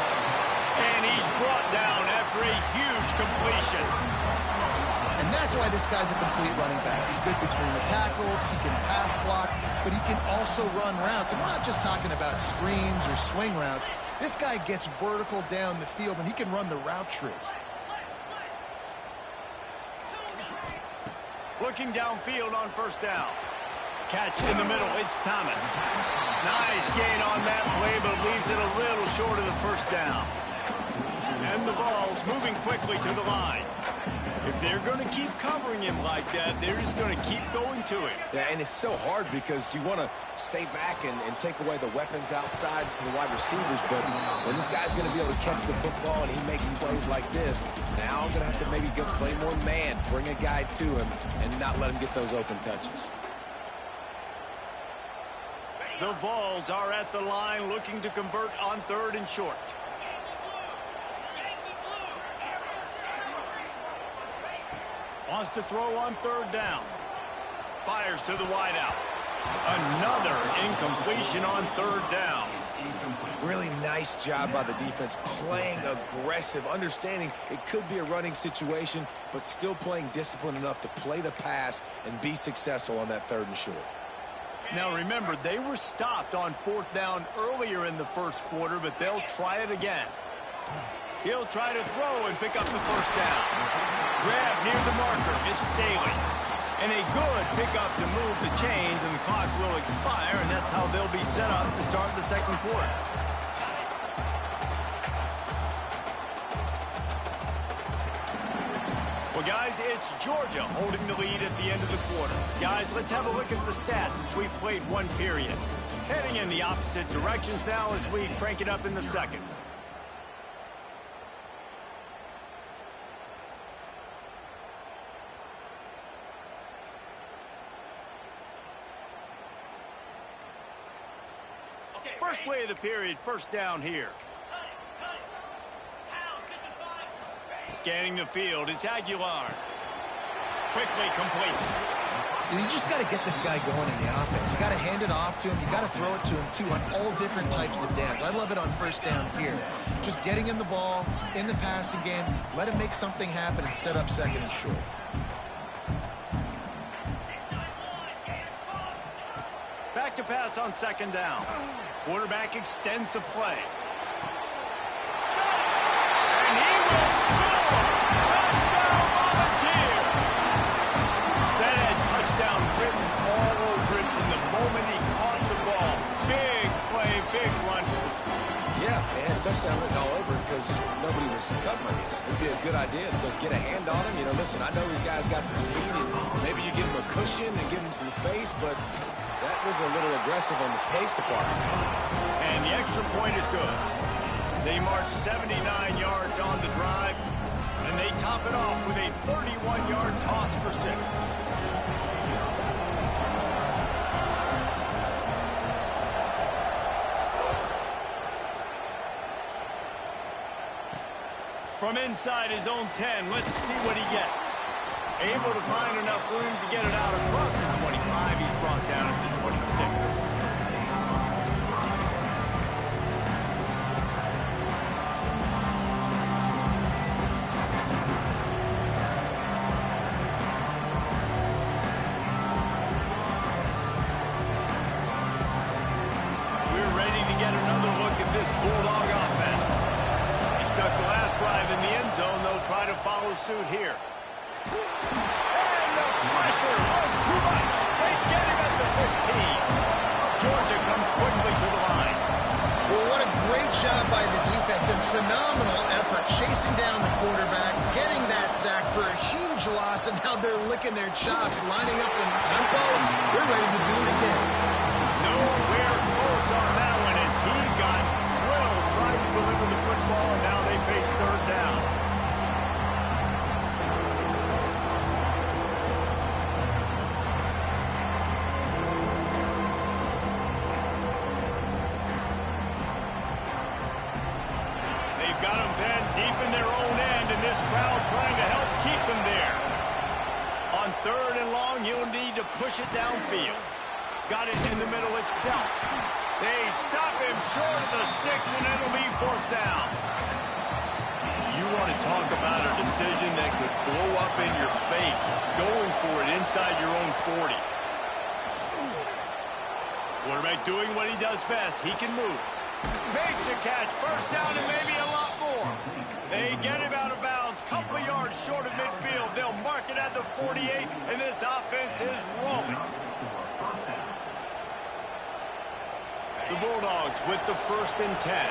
And he's brought down after a huge completion. And that's why this guy's a complete running back. He's good between the tackles, he can pass block, but he can also run routes. And we're not just talking about screens or swing routes. This guy gets vertical down the field, and he can run the route tree. Looking downfield on first down. Catch in the middle, it's Thomas. Nice gain on that play, but leaves it a little short of the first down. And the ball's moving quickly to the line. If they're going to keep covering him like that, they're just going to keep going to him. Yeah, and it's so hard because you want to stay back and take away the weapons outside to the wide receivers, but when this guy's going to be able to catch the football and he makes plays like this, now I'm going to have to maybe go play more man, bring a guy to him, and not let him get those open touches. The Vols are at the line looking to convert on 3rd and short. Wants to throw on 3rd down. Fires to the wideout. Another incompletion on 3rd down. Really nice job by the defense, playing aggressive, understanding it could be a running situation, but still playing disciplined enough to play the pass and be successful on that 3rd and short. Now remember, they were stopped on 4th down earlier in the first quarter, but they'll try it again. He'll try to throw and pick up the first down. Grab near the marker, it's Staley. And a good pickup to move the chains, and the clock will expire, and that's how they'll be set up to start the second quarter. Well, guys, it's Georgia holding the lead at the end of the quarter. Guys, let's have a look at the stats as we've played one period. Heading in the opposite directions now as we crank it up in the second. First play of the period, first down here. Scanning the field, it's Aguilar. Quickly complete. You just got to get this guy going in the offense. You got to hand it off to him. You got to throw it to him, too, on all different types of downs. I love it on first down here. Just getting him the ball in the passing game, let him make something happen and set up 2nd and short. Back to pass on 2nd down. Quarterback extends the play. And he will score! Touchdown, Volunteer! That had touchdown written all over it from the moment he caught the ball. Big play, big run for the score. Yeah, they had touchdown written all over it because nobody was covering it. It'd be a good idea to get a hand on him. You know, listen, I know you guys got some speed, and maybe you give him a cushion and give him some space, but that was a little aggressive on the space department. And the extra point point is good. They march 79 yards on the drive, and they top it off with a 31-yard toss for 6. From inside his own 10, let's see what he gets. Able to find enough room to get it out across the 25. He's brought down at the 26. We're ready to get another look at this Bulldog offense. He stuck the last drive in the end zone. They'll try to follow suit here. And the pressure was too much. They get him at the 15. Georgia comes quickly to the line. Well, what a great job by the defense and phenomenal effort chasing down the quarterback, getting that sack for a huge loss, and now they're licking their chops, lining up in tempo. They're ready to do it again. Nowhere close on that one as he got drilled trying to deliver the football, and now they face third down. They've got them then deep in their own end, and this crowd trying to help keep them there. On third and long, you'll need to push it downfield. Got it in the middle, it's dealt. They stop him short of the sticks, and it'll be fourth down. You want to talk about a decision that could blow up in your face, going for it inside your own 40. Quarterback doing what he does best. He can move. Makes a catch, first down, and maybe a lot more. They get him out of bounds, couple of yards short of midfield. They'll mark it at the 48, and this offense is rolling. The Bulldogs with the 1st and 10.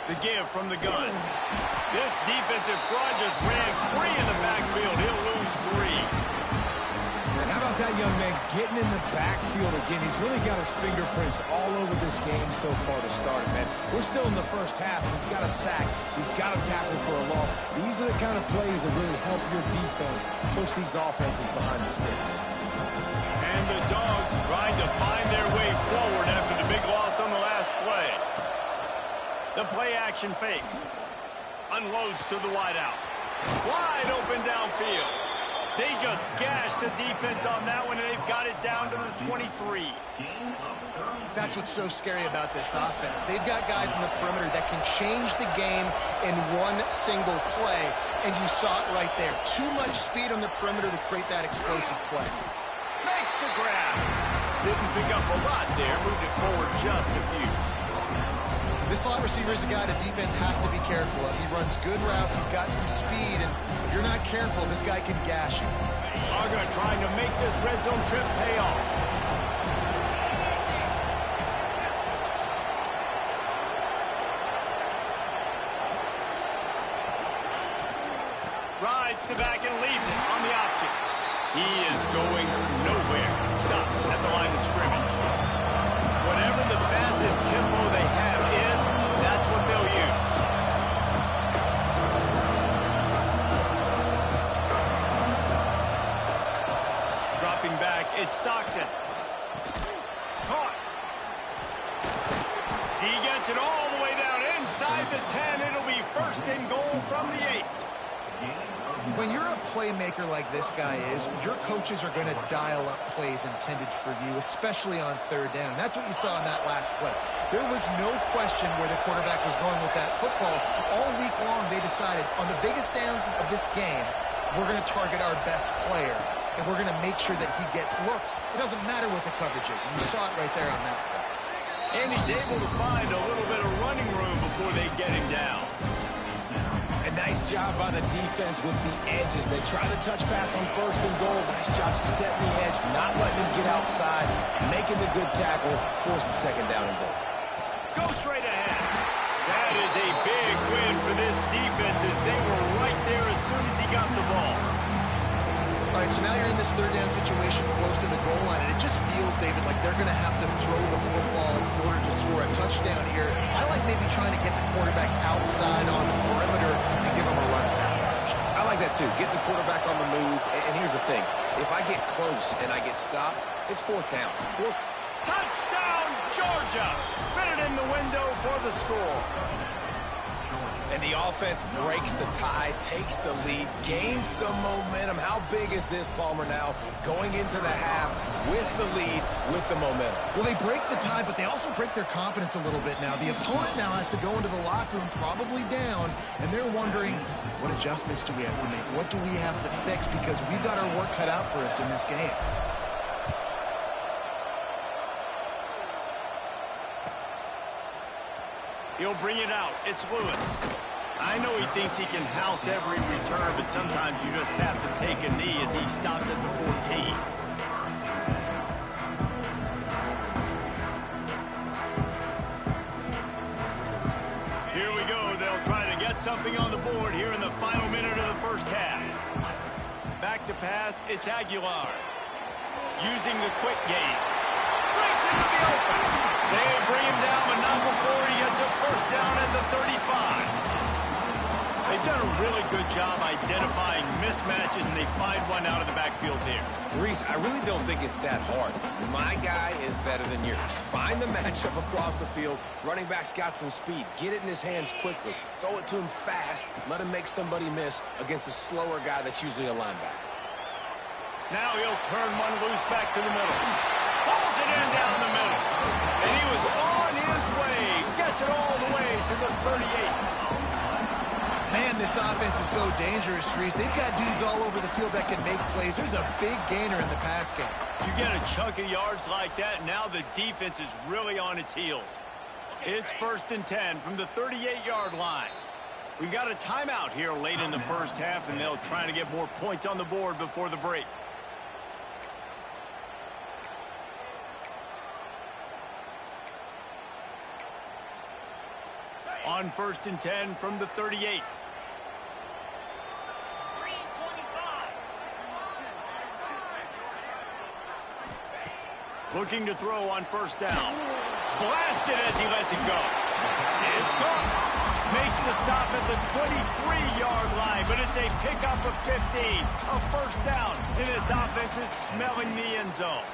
The give from the gun. This defensive front just ran free in the backfield. He'll lose 3. And how about that young man getting in the backfield again? He's really got his fingerprints all over this game so far to start, man. We're still in the first half. He's got a sack. He's got a tackle for a loss. These are the kind of plays that really help your defense push these offenses behind the sticks. And the Dogs trying to find their way forward after the big loss on the last play. The play action fake. Unloads to the wideout. Wide open downfield. They just gashed the defense on that one, and they've got it down to the 23. That's what's so scary about this offense. They've got guys in the perimeter that can change the game in one single play, and you saw it right there. Too much speed on the perimeter to create that explosive play. Makes the grab. Didn't pick up a lot there. Moved it forward just a few. This slot receiver is a guy the defense has to be careful of. He runs good routes. He's got some speed, and if you're not careful, this guy can gash you. Uga trying to make this red zone trip pay off. Rides the back and leaves it on the option. He is going nowhere. Stop at the line of scrimmage. Whatever the fastest tempo they have is, that's what they'll use. Dropping back, it's Stockton. Caught. He gets it all the way down inside the 10. It'll be 1st and goal from the 8. When you're a playmaker like this guy is, your coaches are going to dial up plays intended for you, especially on third down. That's what you saw in that last play. There was no question where the quarterback was going with that football. All week long, they decided on the biggest downs of this game, we're going to target our best player, and we're going to make sure that he gets looks. It doesn't matter what the coverage is, and you saw it right there on that play. And he's able to find a little bit of running room before they get him down. A nice job by the defense with the edges. They try the touch pass on 1st and goal. Nice job setting the edge, not letting him get outside, making the good tackle, forcing 2nd down and goal. Go straight ahead. That is a big win for this defense as they were right there as soon as he got the ball. All right, so now you're in this third down situation close to the goal line, and it just feels, David, like they're going to have to throw the football in order to score a touchdown here. I like maybe trying to get the quarterback outside on the perimeter and give him a run-pass option. I like that, too. Get the quarterback on the move. And here's the thing. If I get close and I get stopped, it's fourth down. Touchdown, Georgia! Fit it in the window for the score. And the offense breaks the tie, takes the lead, gains some momentum. How big is this, Palmer, now going into the half with the lead, with the momentum? Well, they break the tie, but they also break their confidence a little bit now. The opponent now has to go into the locker room probably down, and they're wondering, what adjustments do we have to make? What do we have to fix? Because we've got our work cut out for us in this game. He'll bring it out. It's Lewis. I know he thinks he can house every return, but sometimes you just have to take a knee as he stopped at the 14. Here we go. They'll try to get something on the board here in the final minute of the first half. Back to pass. It's Aguilar. Using the quick game. Breaks into the open. They bring him down, but not before he gets a first down at the 35. They've done a really good job identifying mismatches, and they find one out of the backfield there. Reese, I really don't think it's that hard. My guy is better than yours. Find the matchup across the field. Running back's got some speed. Get it in his hands quickly. Throw it to him fast. Let him make somebody miss against a slower guy that's usually a linebacker. Now he'll turn one loose back to the middle. Pulls it in down the middle. And he was on his way. Gets it all the way to the 38. Man, this offense is so dangerous, Reese. They've got dudes all over the field that can make plays. There's a big gainer in the pass game. You get a chunk of yards like that, now the defense is really on its heels. It's 1st and 10 from the 38-yard line. We got a timeout here late in the first half, and they'll try to get more points on the board before the break. On 1st and 10 from the 38. Looking to throw on 1st down. Blasted as he lets it go. It's caught. Makes the stop at the 23-yard line, but it's a pickup of 15. A 1st down, and this offense is smelling the end zone.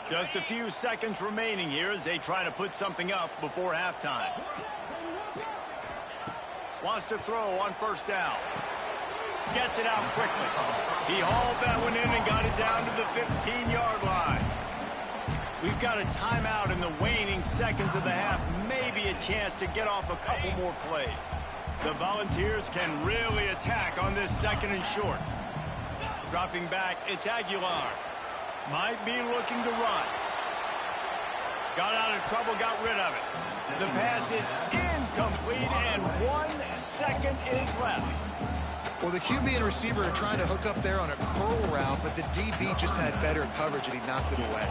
Just a few seconds remaining here as they try to put something up before halftime. Wants to throw on 1st down. Gets it out quickly. He hauled that one in and got it down to the 15-yard line. We've got a timeout in the waning seconds of the half. Maybe a chance to get off a couple more plays. The Volunteers can really attack on this 2nd and short. Dropping back, it's Aguilar. Might be looking to run. Got out of trouble, got rid of it. The pass is incomplete, and 1 second is left. Well, the QB and receiver are trying to hook up there on a curl route, but the DB just had better coverage, and he knocked it away.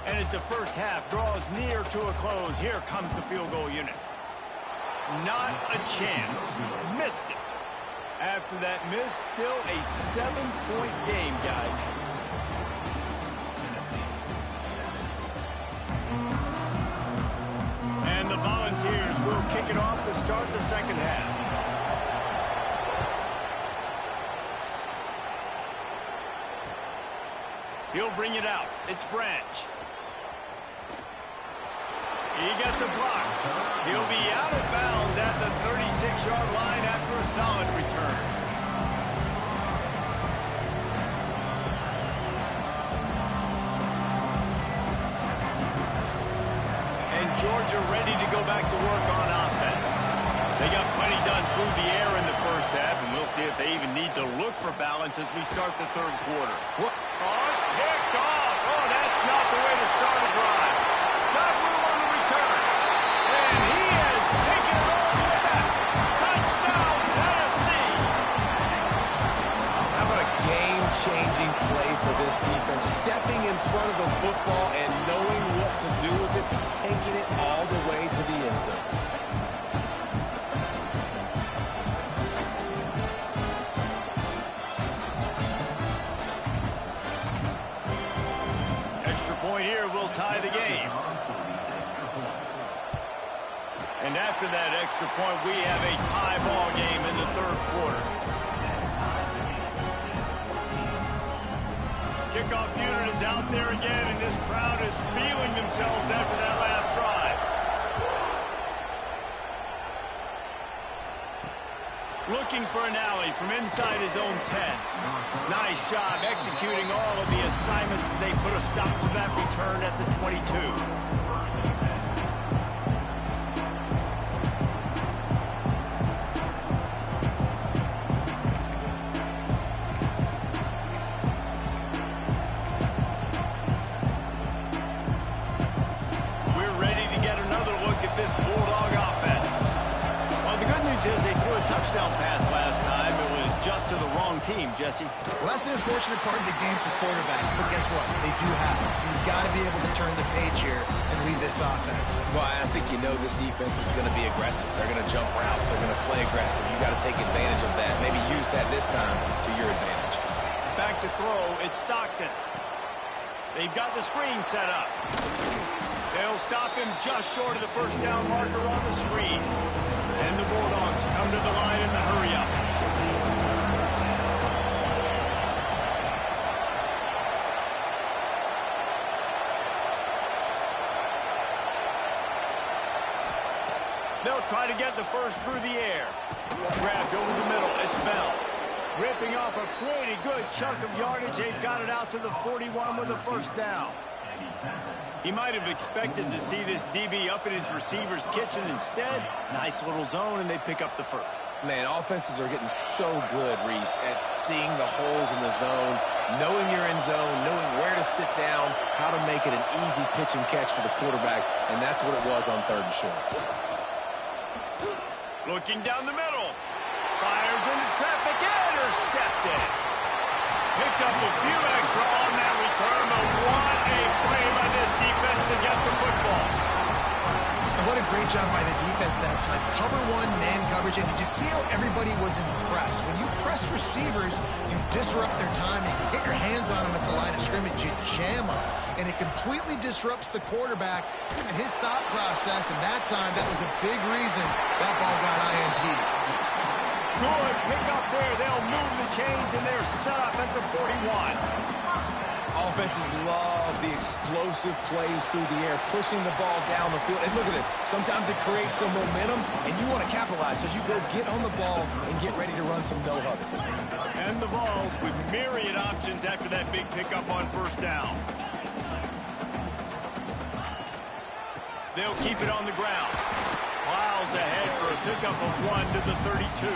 And as the first half draws near to a close, here comes the field goal unit. Not a chance. Missed it. After that miss, still a 7-point game, guys. And the Volunteers will kick it off to start the second half. He'll bring it out. It's Branch. He gets a block. He'll be out of bounds at the 36-yard line after a solid return. And Georgia ready to go back to work on offense. They got plenty done through the air in the first half, and we'll see if they even need to look for balance as we start the third quarter. What? Oh, it's picked off. Oh, that's not the way to start a drive. Not room on the return. And he has taken it all the way back. Touchdown, Tennessee. How about a game-changing play for this defense? Stepping in front of the football and knowing what to do with it, taking it all the way to the end zone. after that extra point, we have a tie ball game in the third quarter. Kickoff unit is out there again, and this crowd is feeling themselves after that last drive. Looking for an alley from inside his own 10. Nice job executing all of the assignments as they put a stop to that return at the 22. Touchdown pass last time. It was just to the wrong team, Jesse. Well, that's an unfortunate part of the game for quarterbacks, but guess what? They do happen, so you've got to be able to turn the page here and lead this offense. Well, I think you know this defense is going to be aggressive. They're going to jump routes. They're going to play aggressive. You got to take advantage of that. Maybe use that this time to your advantage. Back to throw. It's Stockton. They've got the screen set up. They'll stop him just short of the first down marker on the screen. And the Bulldogs come to the line in the hurry-up. They'll try to get the first through the air. Grabbed over the middle. It's Bell. Ripping off a pretty good chunk of yardage. They've got it out to the 41 with a first down. He might have expected to see this DB up in his receiver's kitchen. Instead, nice little zone, and they pick up the first. Man, offenses are getting so good, Reese, at seeing the holes in the zone, knowing you're in zone, knowing where to sit down, how to make it an easy pitch and catch for the quarterback, and that's what it was on 3rd and short. Looking down the middle. Fires into traffic. Intercepted. Picked up a few extra on that return, but what a play by this defense to get the football. And what a great job by the defense that time. Cover one, man coverage, and did you see how everybody was impressed? When you press receivers, you disrupt their timing. You get your hands on them at the line of scrimmage, you jam them, and it completely disrupts the quarterback and his thought process, and that time, that was a big reason that ball got INT. Good pick up there. They'll move the chains, and they're set up at the 41. Offenses love the explosive plays through the air, pushing the ball down the field. And look at this. Sometimes it creates some momentum, and you want to capitalize. So you go get on the ball and get ready to run some no-huddle. And the Vols with myriad options after that big pickup on first down. They'll keep it on the ground. Plows ahead for a pickup of 1 to the 32.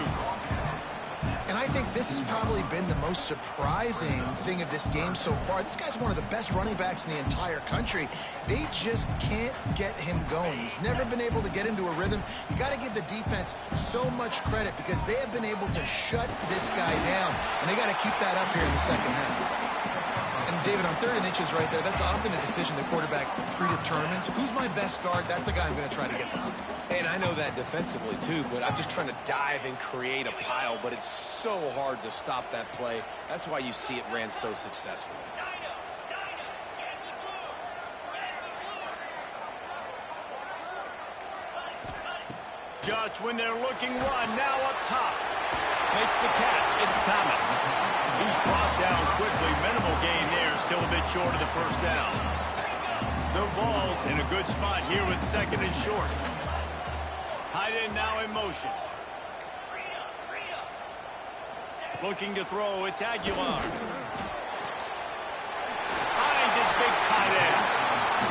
And I think this has probably been the most surprising thing of this game so far. This guy's one of the best running backs in the entire country. They just can't get him going. He's never been able to get into a rhythm. You got to give the defense so much credit because they have been able to shut this guy down. And they got to keep that up here in the second half. And David, on 3rd and inches right there, that's often a decision the quarterback predetermines. Who's my best guard? That's the guy I'm going to try to get behind. And I know that defensively, too, but I'm just trying to dive and create a pile, but it's so hard to stop that play. That's why you see it ran so successfully. Just when they're looking run, now up top. Makes the catch. It's Thomas. He's brought down quickly. Minimal gain there. Still a bit short of the first down. The Vols in a good spot here with 2nd and short. Tight end now in motion. Looking to throw. It's Aguilar. Finds his big tight end.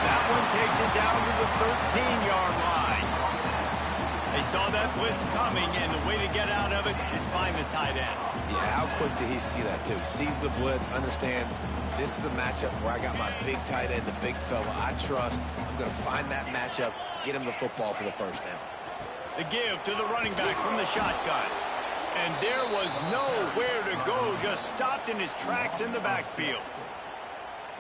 That one takes it down to the 13-yard line. They saw that blitz coming, and the way to get out of it is find the tight end. Yeah, how quick did he see that, too? Sees the blitz, understands this is a matchup where I got my big tight end, the big fella I trust. I'm going to find that matchup, get him the football for the first down. The give to the running back from the shotgun. And there was nowhere to go, just stopped in his tracks in the backfield.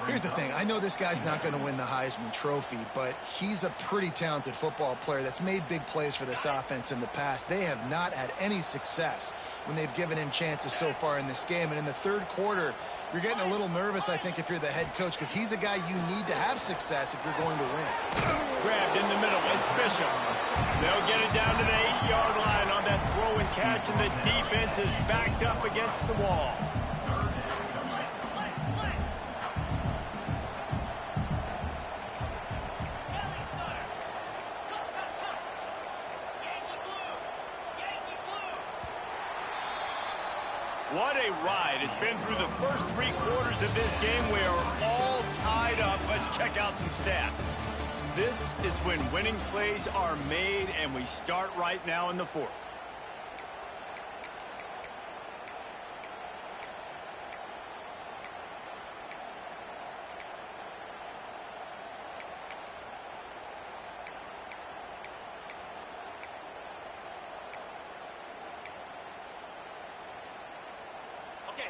Here's the thing. I know this guy's not going to win the Heisman Trophy, but he's a pretty talented football player that's made big plays for this offense in the past. They have not had any success when they've given him chances so far in this game. And in the 3rd quarter, you're getting a little nervous, I think, if you're the head coach, because he's a guy you need to have success if you're going to win. Grabbed in the middle. It's Bishop. They'll get it down to the 8-yard line on that throw and catch, and the defense is backed up against the wall. What a ride. It's been through the first 3 quarters of this game. We are all tied up. Let's check out some stats. This is when winning plays are made, and we start right now in the 4th.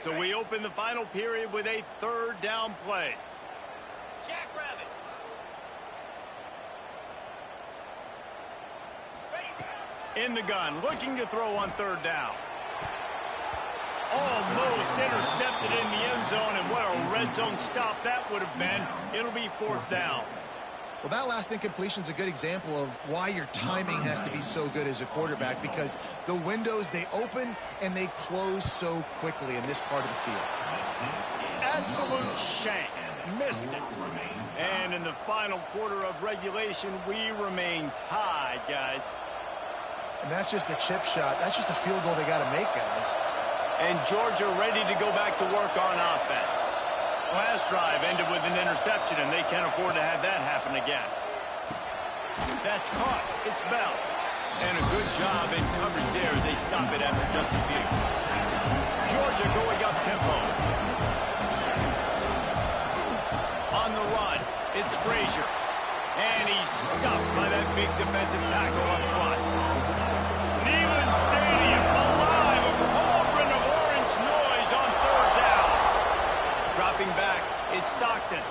So we open the final period with a 3rd down play. Jackrabbit. In the gun, looking to throw on 3rd down. Almost intercepted in the end zone, and what a red zone stop that would have been. It'll be 4th down. Well, that last incompletion is a good example of why your timing has to be so good as a quarterback, because the windows, they open and they close so quickly in this part of the field. Absolute shank. Missed it. And in the final quarter of regulation, we remain tied, guys. And that's just a chip shot. That's just a field goal they got to make, guys. And Georgia ready to go back to work on offense. Last drive ended with an interception, and they can't afford to have that happen again. That's caught. It's Bell. And a good job in coverage there as they stop it after just a few. Georgia going up tempo. On the run, it's Frazier. And he's stuffed by that big defensive tackle up front. Neyland Stadium alive, a cauldron of orange noise on 3rd down. Dropping back, it's Stockton.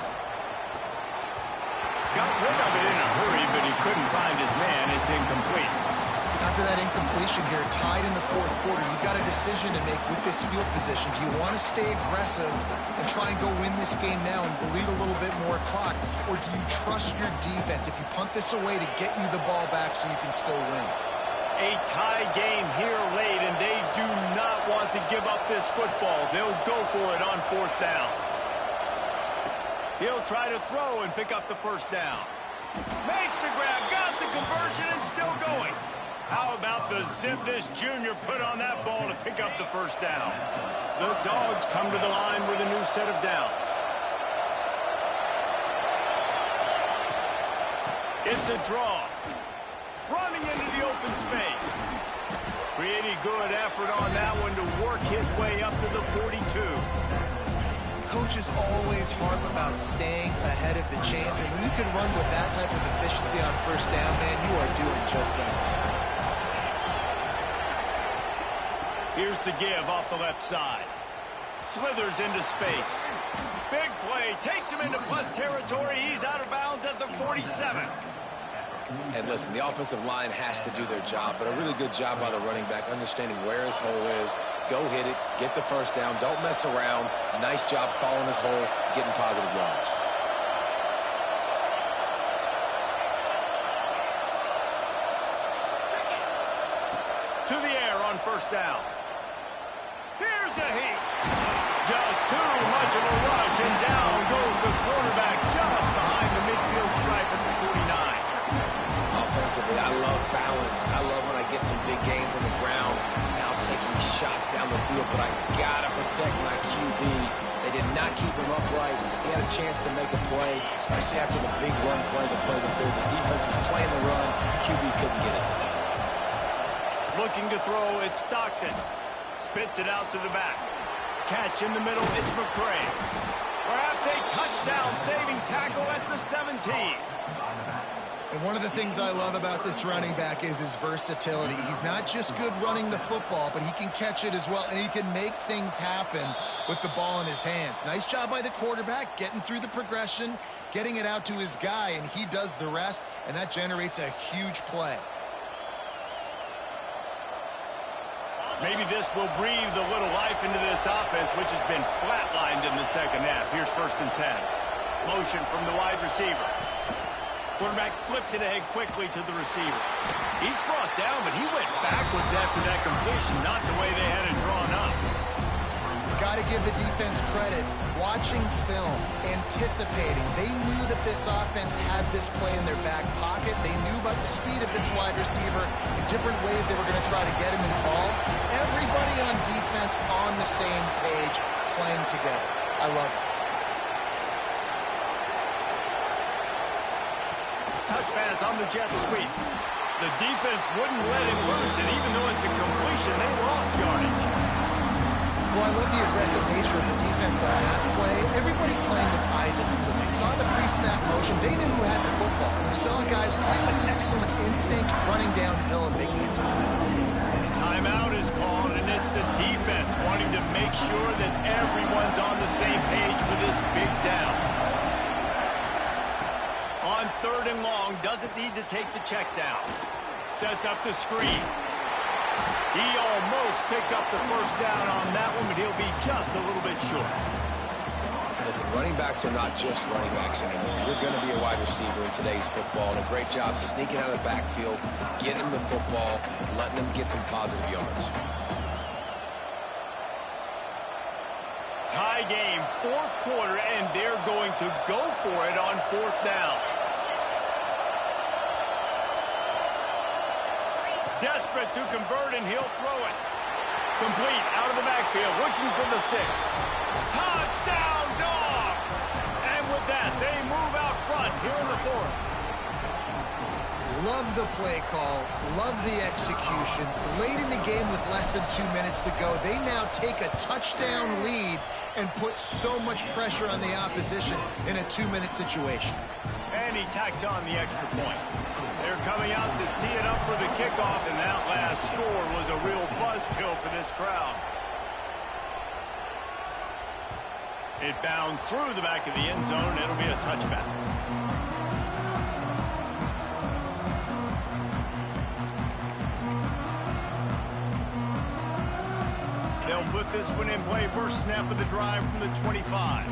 Got rid of it in a hurry, but he couldn't find his man. It's incomplete. After that incompletion here, tied in the 4th quarter, you've got a decision to make with this field position. Do you want to stay aggressive and try and go win this game now and bleed a little bit more clock? Or do you trust your defense if you punt this away to get you the ball back so you can still win? A tie game here late, and they do not want to give up this football. They'll go for it on 4th down. He'll try to throw and pick up the 1st down. Makes the grab, got the conversion, and still going. How about the zip this junior put on that ball to pick up the 1st down? The Dogs come to the line with a new set of downs. It's a draw. Running into the open space. Pretty good effort on that one to work his way up to the 42. Coaches always harp about staying ahead of the chains, and when you can run with that type of efficiency on 1st down, man, you are doing just that. Here's the give off the left side. Slithers into space. Big play, takes him into plus territory. He's out of bounds at the 47. And listen, the offensive line has to do their job, but a really good job by the running back, understanding where his hole is. Go hit it, get the 1st down, don't mess around. Nice job following his hole, getting positive yards. To the air on 1st down. Here's a heat. Just too much of a rush, and down goes the quarterback just behind the midfield stripe at the 49. Offensively, I love balance. I love when I get some big gains on the ground. Now taking shots down the field, but I gotta protect my QB. They did not keep him upright. He had a chance to make a play, especially after the big run play the play before. The defense was playing the run. QB couldn't get it done. Looking to throw, it's Stockton. Spits it out to the back. Catch in the middle, it's McCray. Perhaps a touchdown-saving tackle at the 17. And one of the things I love about this running back is his versatility. He's not just good running the football, but he can catch it as well, and he can make things happen with the ball in his hands. Nice job by the quarterback, getting through the progression, getting it out to his guy, and he does the rest, and that generates a huge play. Maybe this will breathe a little life into this offense, which has been flatlined in the second half. Here's 1st and 10. Motion from the wide receiver. Quarterback flips it ahead quickly to the receiver. He's brought down, but he went backwards after that completion, not the way they had it drawn up. Got to give the defense credit. Watching film, anticipating. They knew that this offense had this play in their back pocket. They knew about the speed of this wide receiver in different ways they were going to try to get him involved. Everybody on defense on the same page, playing together. I love it. Touch pass on the jet sweep. The defense wouldn't let him loose, and even though it's a completion, they lost yardage. Well, I love the aggressive nature of the defense on that play. Everybody playing with eye discipline. They saw the pre-snap motion. They knew who had the football. You saw guys playing with excellent instinct, running downhill and making a tackle. Timeout is called, and it's the defense wanting to make sure that everyone's on the same page for this big down. On 3rd and long, doesn't need to take the check down. Sets up the screen. He almost picked up the first down on that one, but he'll be just a little bit short. Listen, running backs are not just running backs anymore. You're going to be a wide receiver in today's football, and a great job sneaking out of the backfield, getting him the football, letting him get some positive yards. Tie game, 4th quarter, and they're going to go for it on 4th down. Desperate to convert, and he'll throw it. Complete, out of the backfield, looking for the sticks. Touchdown, Dogs! And with that, they move out front here in the 4th. Love the play call. Love the execution. Late in the game with less than 2 minutes to go, they now take a touchdown lead and put so much pressure on the opposition in a 2-minute situation. And he tacks on the extra point. They're coming out to tee it up for the kickoff, and that last score was a real buzzkill for this crowd. It bounds through the back of the end zone, and it'll be a touchback. They'll put this one in play. First snap of the drive from the 25.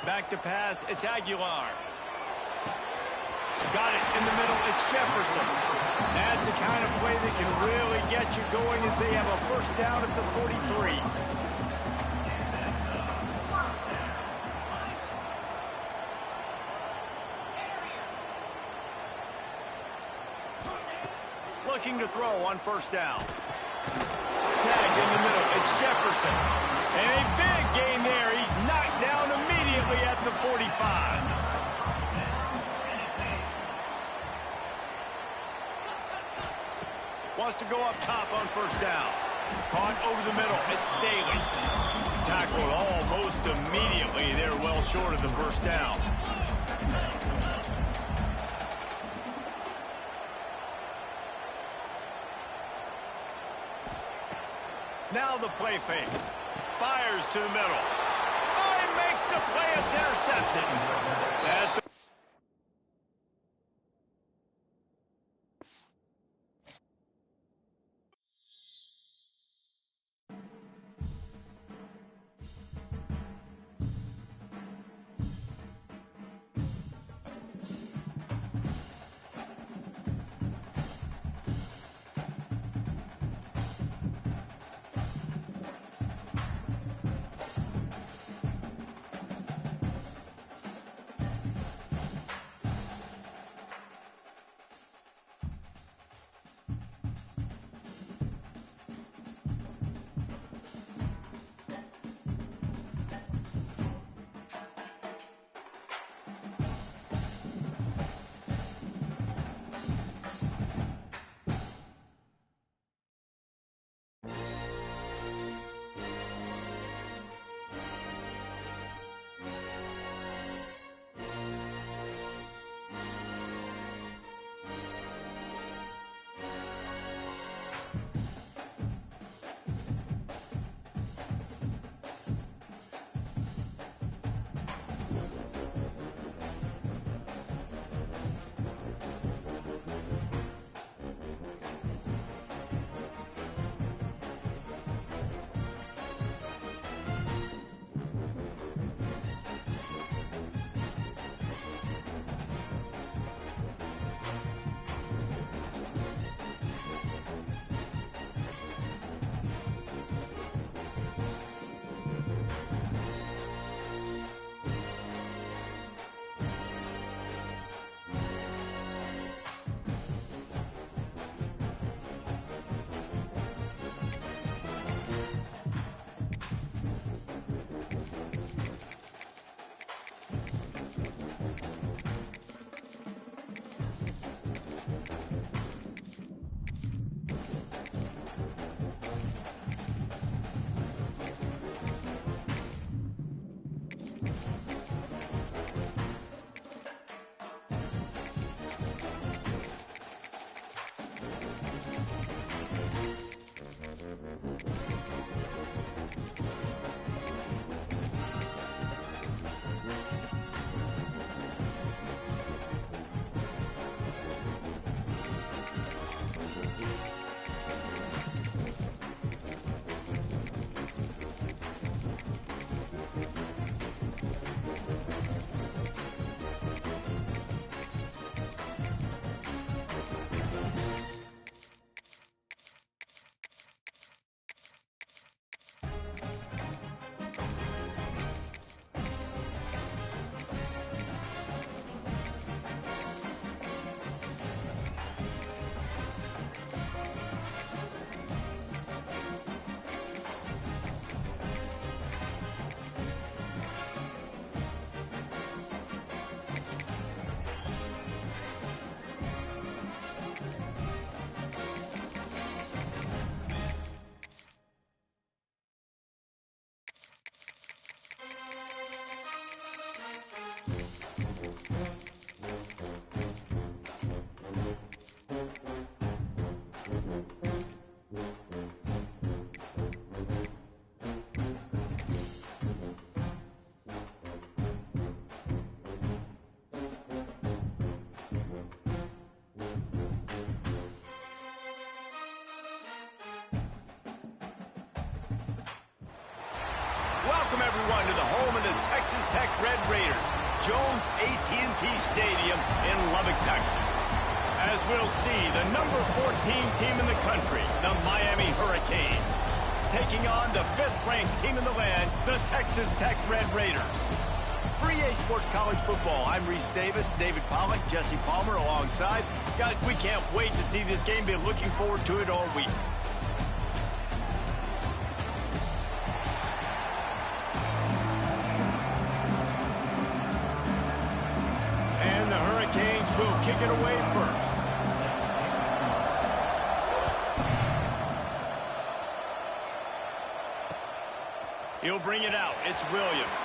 Back to pass, it's Aguilar. Got it in the middle, it's Jefferson. That's the kind of play that can really get you going as they have a first down at the 43. Looking to throw on first down. Snagged in the middle, it's Jefferson. And a big gain there. He's knocked down immediately at the 45. Wants to go up top on first down. Caught over the middle. It's Staley. Tackled almost immediately. They're well short of the first down. Now the play fake. Fires to the middle. Oh, he makes the play. It's intercepted. That's the Welcome, everyone, to the home of the Texas Tech Red Raiders, Jones AT&T Stadium in Lubbock, Texas. As we'll see, the number 14 team in the country, the Miami Hurricanes, taking on the 5th-ranked team in the land, the Texas Tech Red Raiders. For EA Sports College Football, I'm Reese Davis, David Pollack, Jesse Palmer alongside. Guys, we can't wait to see this game. Been looking forward to it all week. And the Hurricanes will kick it away first. He'll bring it out. It's Williams.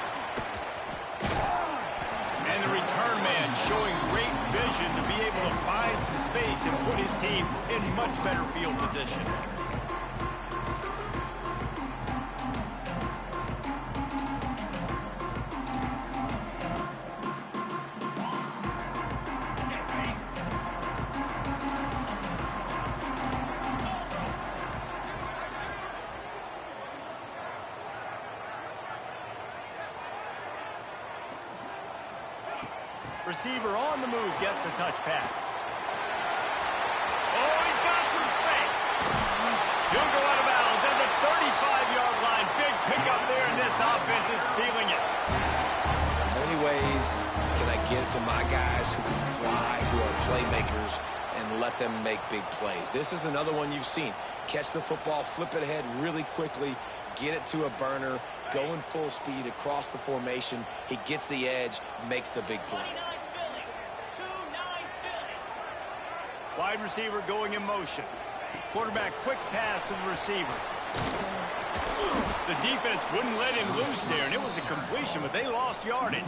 And the return man showing great vision to be able to find some space and put his team in much better field position. Receiver on the move gets the touch pass. Oh, he's got some space. He'll go out of bounds at the 35-yard line. Big pickup there, and this offense is feeling it. How many ways can I get it to my guys who can fly, who are playmakers, and let them make big plays? This is another one you've seen. Catch the football, flip it ahead really quickly, get it to a burner, going full speed across the formation. He gets the edge, makes the big play. Wide receiver going in motion. Quarterback quick pass to the receiver. The defense wouldn't let him loose there, and it was a completion, but they lost yardage.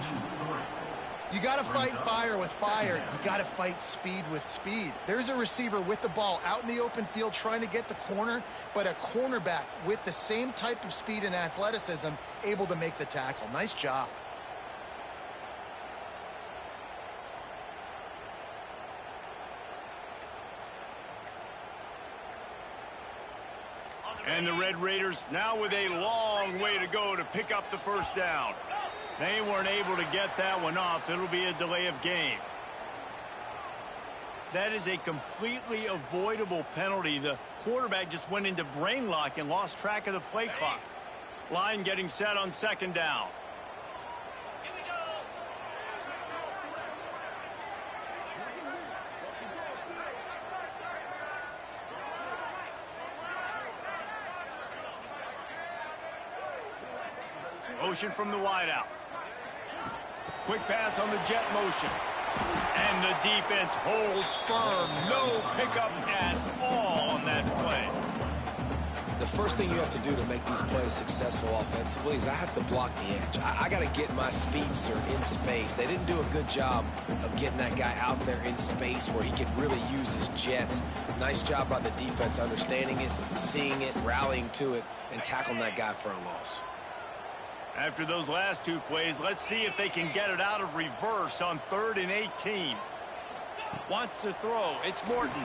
You got to fight fire with fire. You got to fight speed with speed. There's a receiver with the ball out in the open field trying to get the corner, but a cornerback with the same type of speed and athleticism able to make the tackle. Nice job. And the Red Raiders now with a long way to go to pick up the first down. They weren't able to get that one off. It'll be a delay of game. That is a completely avoidable penalty. The quarterback just went into brain lock and lost track of the play clock. Line getting set on second down. Motion from the wideout. Quick pass on the jet motion. And the defense holds firm. No pickup at all on that play. The first thing you have to do to make these plays successful offensively is I have to block the edge. I got to get my speedster in space. They didn't do a good job of getting that guy out there in space where he could really use his jets. Nice job by the defense understanding it, seeing it, rallying to it, and tackling that guy for a loss. After those last two plays, let's see if they can get it out of reverse on 3rd and 18. Wants to throw. It's Morton.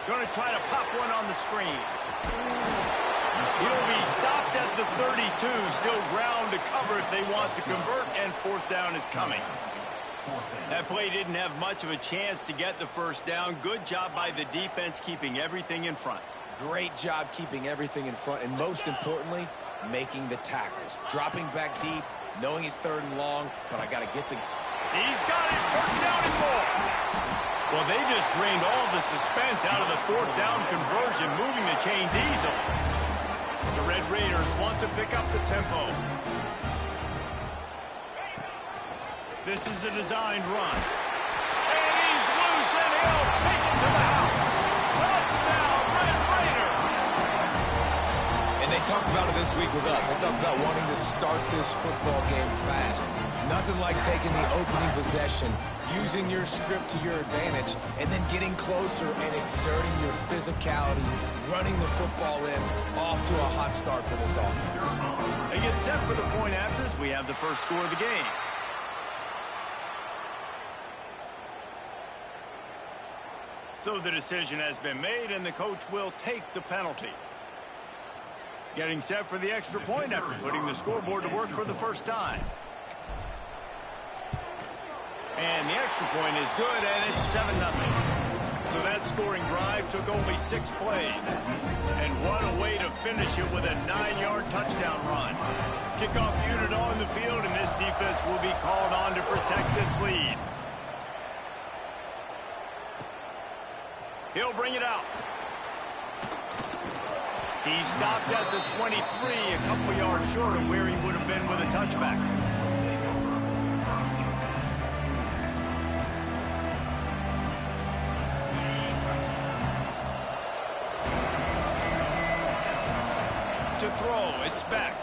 Going to try to pop one on the screen. He'll be stopped at the 32. Still ground to cover if they want to convert, and 4th down is coming. That play didn't have much of a chance to get the first down. Good job by the defense keeping everything in front. Great job keeping everything in front, and most importantly, making the tackles. Dropping back deep, knowing he's 3rd and long, but I got to get the... He's got it. 1st down and more. Well, they just drained all the suspense out of the 4th down conversion, moving the chains easily. The Red Raiders want to pick up the tempo. This is a designed run. And he's loose, and he'll take it to the house. Touchdown, Red Raiders. And they talked about it this week with us. They talked about wanting to start this football game fast. Nothing like taking the opening possession, using your script to your advantage, and then getting closer and exerting your physicality, running the football in, off to a hot start for this offense. They get set for the point after as we have the first score of the game. So the decision has been made, and the coach will take the penalty. Getting set for the extra point after putting the scoreboard to work for the first time. And the extra point is good, and it's 7-0. So that scoring drive took only 6 plays. And what a way to finish it with a 9-yard touchdown run. Kickoff unit on the field, and this defense will be called on to protect this lead. He'll bring it out. He stopped at the 23, a couple yards short of where he would have been with a touchback. To throw, it's back.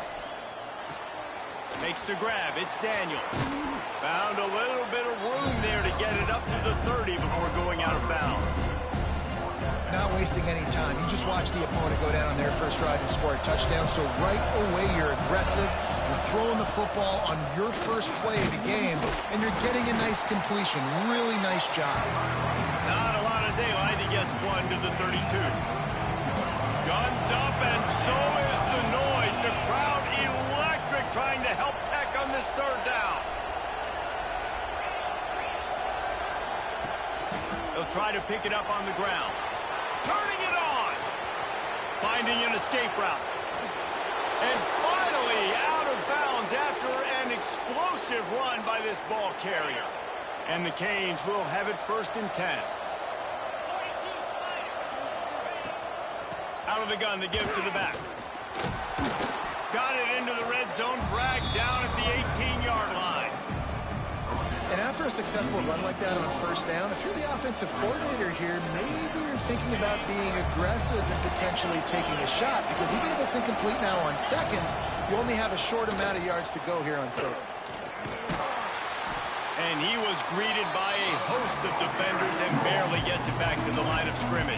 Makes the grab, it's Daniels. Found a little bit of room there to get it up to the 30 before going out of bounds. Not wasting any time. You just watch the opponent go down on their first drive and score a touchdown. So right away, you're aggressive. You're throwing the football on your first play of the game, and you're getting a nice completion. Really nice job. Not a lot of daylight. He gets one to the 32. Guns up, and so is the noise. The crowd electric, trying to help Tech on this third down. They'll try to pick it up on the ground. Turning it on. Finding an escape route. And finally out of bounds after an explosive run by this ball carrier. And the Canes will have it 1st and 10. Out of the gun to give to the back. Got it into the red zone, dragged down at the 18-yard line. And after a successful run like that on first down, if you're the offensive coordinator here, maybe you're thinking about being aggressive and potentially taking a shot, because even if it's incomplete now on second, you only have a short amount of yards to go here on third. And he was greeted by a host of defenders and barely gets it back to the line of scrimmage.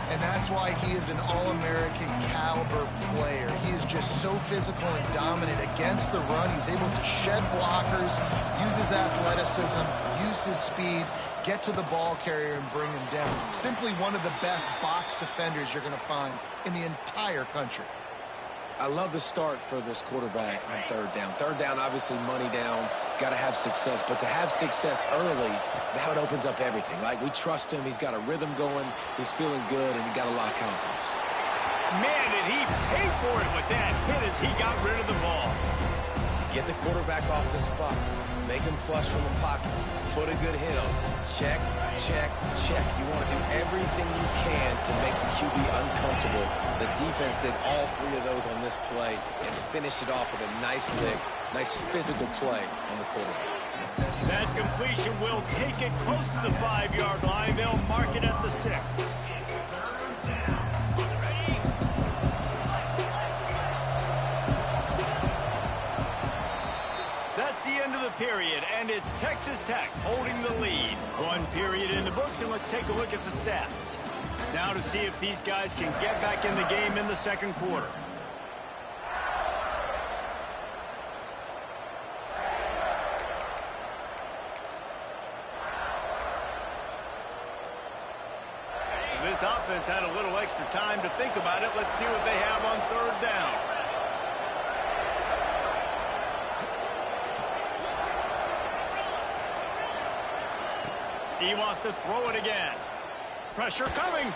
And that's why he is an All-American caliber player. He is just so physical and dominant against the run. He's able to shed blockers, use his athleticism, use his speed, get to the ball carrier and bring him down. Simply one of the best box defenders you're going to find in the entire country. I love the start for this quarterback on third down. Third down, obviously money down, got to have success. But to have success early, now it opens up everything. Like, we trust him. He's got a rhythm going. He's feeling good, and he got a lot of confidence. Man, did he pay for it with that hit as he got rid of the ball. Get the quarterback off his spot. Make him flush from the pocket. Put a good hit on. Check, check, check. You want to do everything you can to make the QB uncomfortable. The defense did all 3 of those on this play and finished it off with a nice lick, nice physical play on the quarterback. That completion will take it close to the 5-yard line. They'll mark it at the 6. That's the end of the period, and it's Texas Tech holding the lead. 1 period in the books, and let's take a look at the stats. Now to see if these guys can get back in the game in the second quarter. This offense had a little extra time to think about it. Let's see what they have on third down. He wants to throw it again. Pressure coming.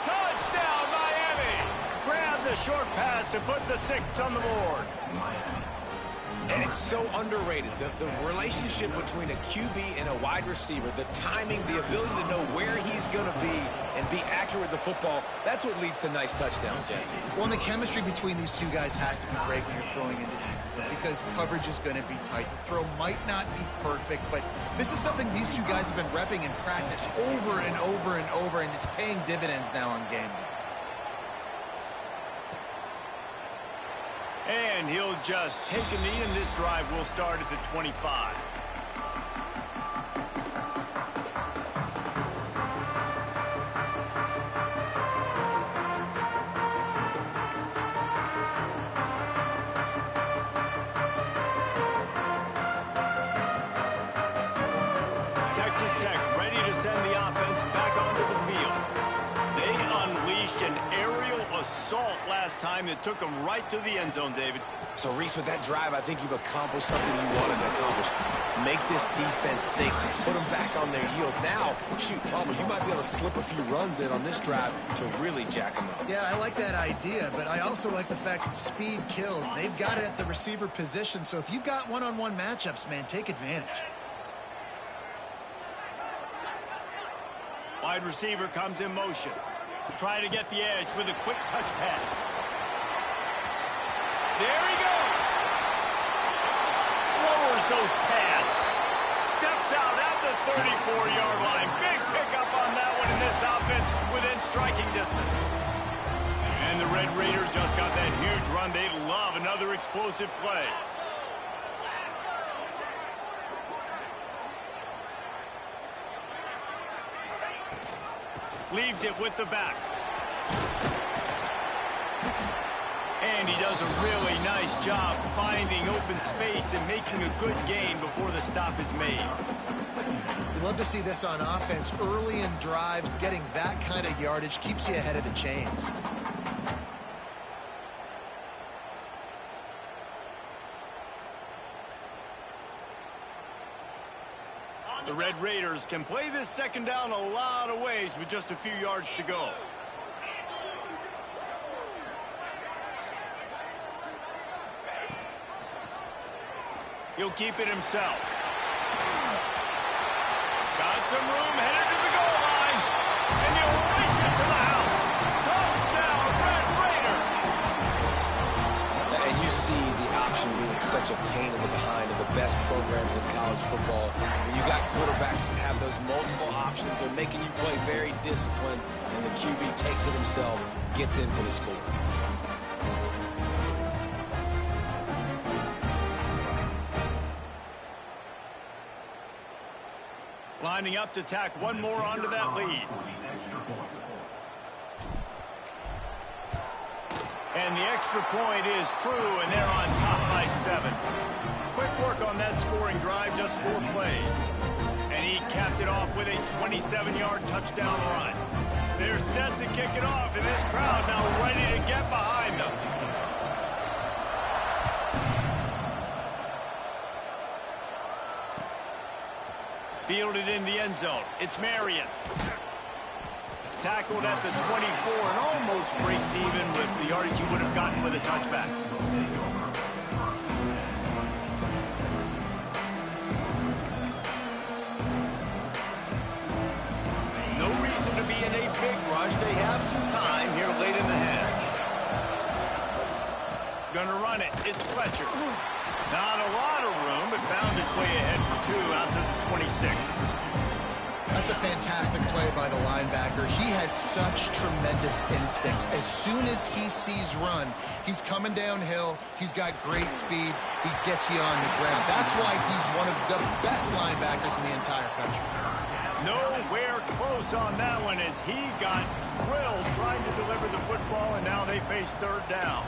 Touchdown, Miami. Grab the short pass to put the 6 on the board. And it's so underrated. The relationship between a QB and a wide receiver, the timing, the ability to know where he's going to be and be accurate with the football, that's what leads to nice touchdowns, Jesse. Well, and the chemistry between these 2 guys has to be great when you're throwing into the end zone, because coverage is going to be tight. The throw might not be perfect, but this is something these 2 guys have been repping in practice over and over and over, and it's paying dividends now on game day. And he'll just take a knee, and this drive will start at the 25. Texas Tech ready to send the offense back onto the field. They unleashed an aerial assault last time that took him right to the end zone, David. So, Reese, with that drive, I think you've accomplished something you wanted to accomplish. Make this defense think. Put them back on their heels. Now, shoot, Palmer, you might be able to slip a few runs in on this drive to really jack them up. Yeah, I like that idea, but I also like the fact that speed kills. They've got it at the receiver position, so if you've got one-on-one matchups, man, take advantage. Wide receiver comes in motion. Try to get the edge with a quick touch pass. There he goes. Lowers those pads. Steps out at the 34-yard line. Big pickup on that one in this offense within striking distance. And the Red Raiders just got that huge run. They love another explosive play. Leaves it with the back. And he does a really nice job finding open space and making a good gain before the stop is made. You love to see this on offense. Early in drives, getting that kind of yardage keeps you ahead of the chains. The Red Raiders can play this second down a lot of ways with just a few yards to go. He'll keep it himself. Got some room, headed to the goal line. And he'll race it to the house. Touchdown, Red Raiders! And you see the option being such a pain in the behind of the best programs in college football. When you got quarterbacks that have those multiple options, they're making you play very disciplined, and the QB takes it himself, gets in for the score. Lining up to tack one more onto that lead. And the extra point is true, and they're on top by 7. Quick work on that scoring drive, just 4 plays. And he capped it off with a 27-yard touchdown run. They're set to kick it off, and this crowd now ready to get behind them. Fielded in the end zone. It's Marion. Tackled at the 24 and almost breaks even with the yardage he would have gotten with a touchback. No reason to be in a big rush. They have some time here late in the half. Gonna run it. It's Fletcher. Not a lot of room, but found his way ahead for 2 out to the 26. That's a fantastic play by the linebacker. He has such tremendous instincts. As soon as he sees run, he's coming downhill. He's got great speed. He gets you on the ground. That's why he's one of the best linebackers in the entire country. Nowhere close on that one as he got drilled trying to deliver the football, and now they face 3rd down.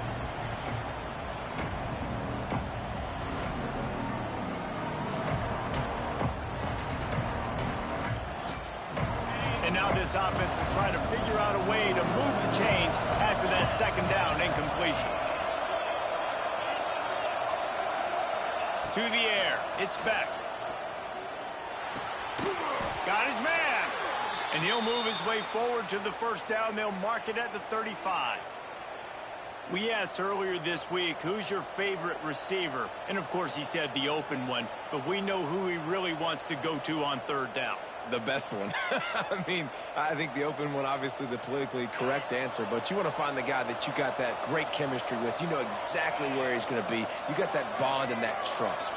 And now this offense will try to figure out a way to move the chains after that 2nd down incompletion. To the air. It's Beck. Got his man. And he'll move his way forward to the 1st down. They'll mark it at the 35. We asked earlier this week, who's your favorite receiver? And, of course, he said the open one. But we know who he really wants to go to on 3rd down. The best one. I mean, I think the open one, obviously the politically correct answer, but you want to find the guy that you got that great chemistry with. You know exactly where he's going to be. You got that bond and that trust.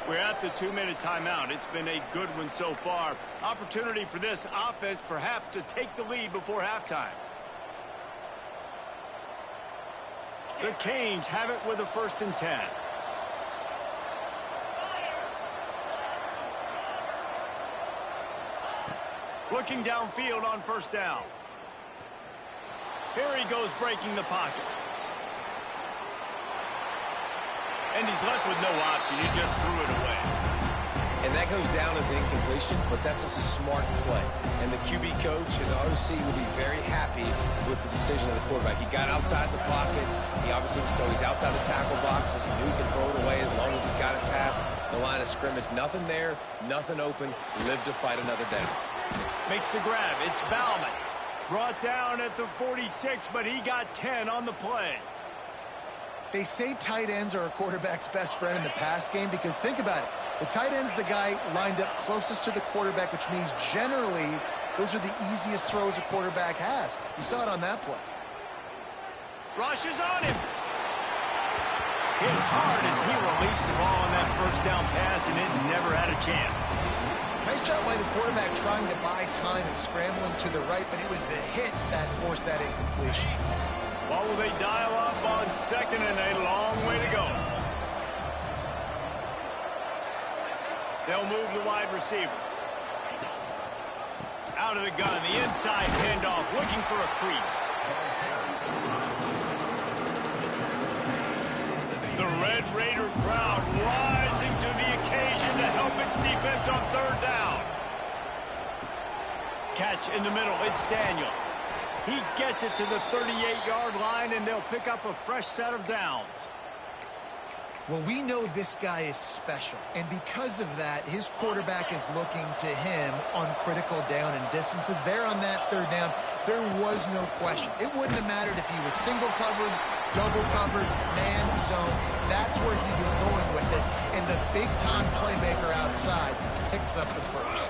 We're at the 2-minute timeout. It's been a good one so far. Opportunity for this offense perhaps to take the lead before halftime. The Canes have it with a 1st and 10. Looking downfield on 1st down. Here he goes breaking the pocket. And he's left with no option. He just threw it away. And that goes down as an incompletion, but that's a smart play. And the QB coach and the OC will be very happy with the decision of the quarterback. He got outside the pocket. He obviously, so he's outside the tackle boxes. He knew he could throw it away as long as he got it past the line of scrimmage. Nothing there, nothing open. Lived to fight another down. Makes the grab. It's Bauman. Brought down at the 46, but he got 10 on the play. They say tight ends are a quarterback's best friend in the pass game because think about it. The tight end's the guy lined up closest to the quarterback, which means generally those are the easiest throws a quarterback has. You saw it on that play. Rush is on him. Hit hard as he released the ball on that first down pass, and it never had a chance. Nice job by the quarterback trying to buy time and scrambling to the right, but it was the hit that forced that incompletion. What will they dial up on second and a long way to go? They'll move the wide receiver. Out of the gun, the inside handoff, looking for a crease. The Red Raider crowd rising to the occasion to help its defense on third down. Catch in the middle, it's Daniels. He gets it to the 38-yard line, and they'll pick up a fresh set of downs. Well, we know this guy is special, and because of that, his quarterback is looking to him on critical down and distances. There on that third down, there was no question. It wouldn't have mattered if he was single covered, double covered, man zone. That's where he was going with it, and the big-time playmaker outside picks up the first.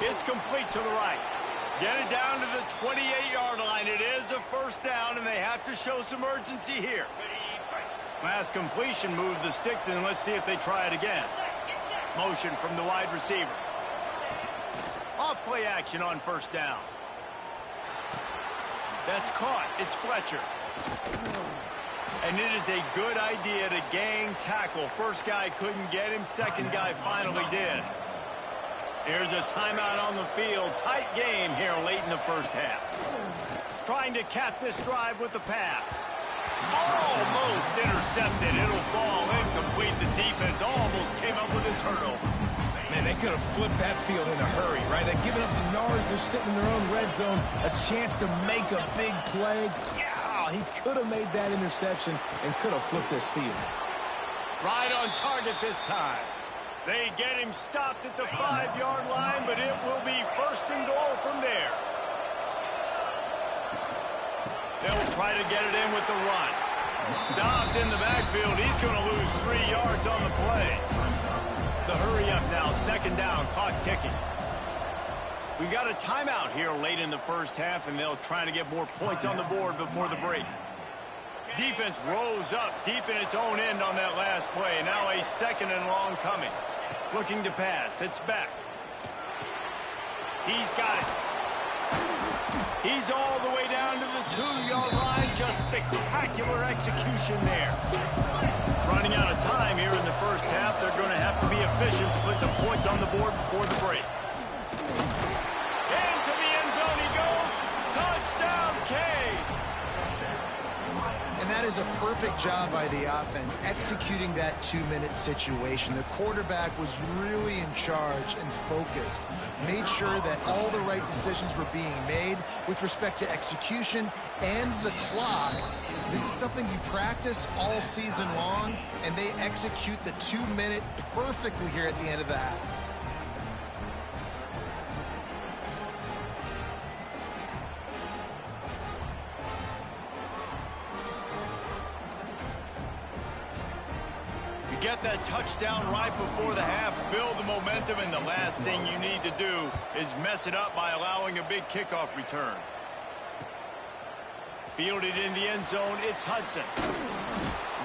It's complete to the right. Get it down to the 28-yard line. It is a first down, and they have to show some urgency here. Last completion moved the sticks, and let's see if they try it again. Motion from the wide receiver. Off-play action on first down. That's caught. It's Fletcher. And it is a good idea to gang tackle. First guy couldn't get him. Second guy finally did. Here's a timeout on the field. Tight game here late in the first half. Trying to cap this drive with the pass. Almost intercepted. It'll fall incomplete. The defense almost came up with a turnover. Man, they could have flipped that field in a hurry, right? They've given up some yards. They're sitting in their own red zone. A chance to make a big play. Yeah, he could have made that interception and could have flipped this field. Right on target this time. They get him stopped at the 5-yard line, but it will be first and goal from there. They'll try to get it in with the run. Stopped in the backfield. He's going to lose 3 yards on the play. The hurry up now, second down, clock ticking. We got a timeout here late in the first half, and they'll try to get more points on the board before the break. Defense rose up deep in its own end on that last play. Now a second and long coming. Looking to pass. It's back. He's got it. He's all the way down to the 2-yard line. Just spectacular execution there. Running out of time here in the first half. They're going to have to be efficient to put some points on the board before the break. Into the end zone he goes. Touchdown, Canes. And that is a perfect job by the offense, executing that 2-minute situation. The quarterback was really in charge and focused. Made sure that all the right decisions were being made with respect to execution and the clock. This is something you practice all season long, and they execute the 2-minute perfectly here at the end of the half. Get that touchdown right before the half, build the momentum, and the last thing you need to do is mess it up by allowing a big kickoff return. Fielded in the end zone, it's Hudson.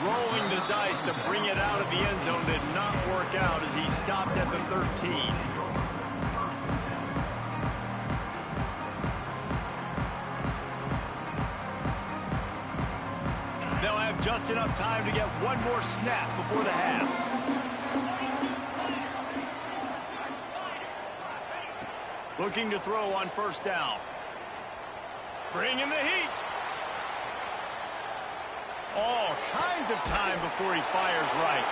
Rolling the dice to bring it out of the end zone did not work out as he stopped at the 13. Just enough time to get one more snap before the half. Looking to throw on first down. Bringing the heat. All kinds of time before he fires right.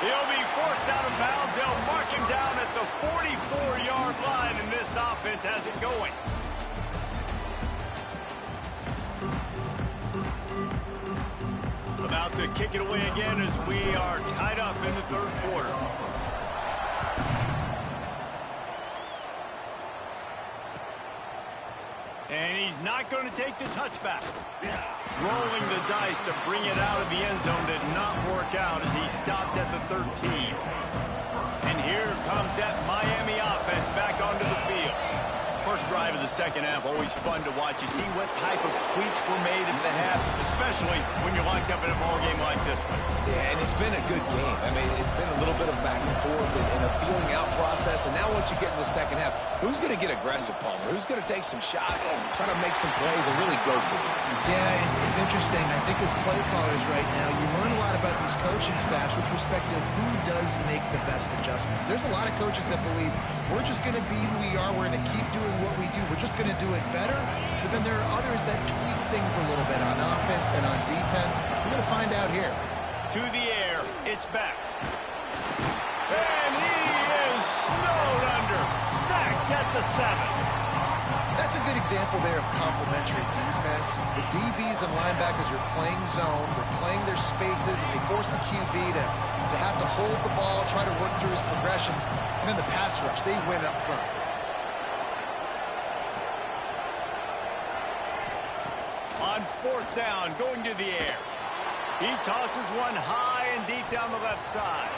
He'll be forced out of bounds. They'll mark him down at the 44-yard line, and this offense has it going. About to kick it away again as we are tied up in the third quarter. And he's not going to take the touchback. Rolling the dice to bring it out of the end zone did not work out as he stopped at the 13. And here comes that Miami offense back onto the field. First drive of the second half, always fun to watch. You see what type of tweaks were made in the half, especially when you're locked up in a ball game like this one. Yeah, and it's been a good game. I mean, it's been a little bit of back and forth and a feeling out process. And now once you get in the second half, who's going to get aggressive, Palmer? Who's going to take some shots, try to make some plays, and really go for it? Yeah, it's interesting. I think as play callers right now, you learn a lot about these coaching staffs with respect to who does make the best adjustments. There's a lot of coaches that believe we're just going to be who we are. We're going to keep doing what we do. We're just going to do it better. But then there are others that tweak things a little bit on offense and on defense. We're going to find out here. To the air, it's back. And he is snowed under. Sacked at the 7. That's a good example there of complementary defense. The DBs and linebackers are playing zone. They're playing their spaces, and they force the QB to have to hold the ball, try to work through his progressions. And then the pass rush, they win up front. On fourth down, going to the air. He tosses one high and deep down the left side.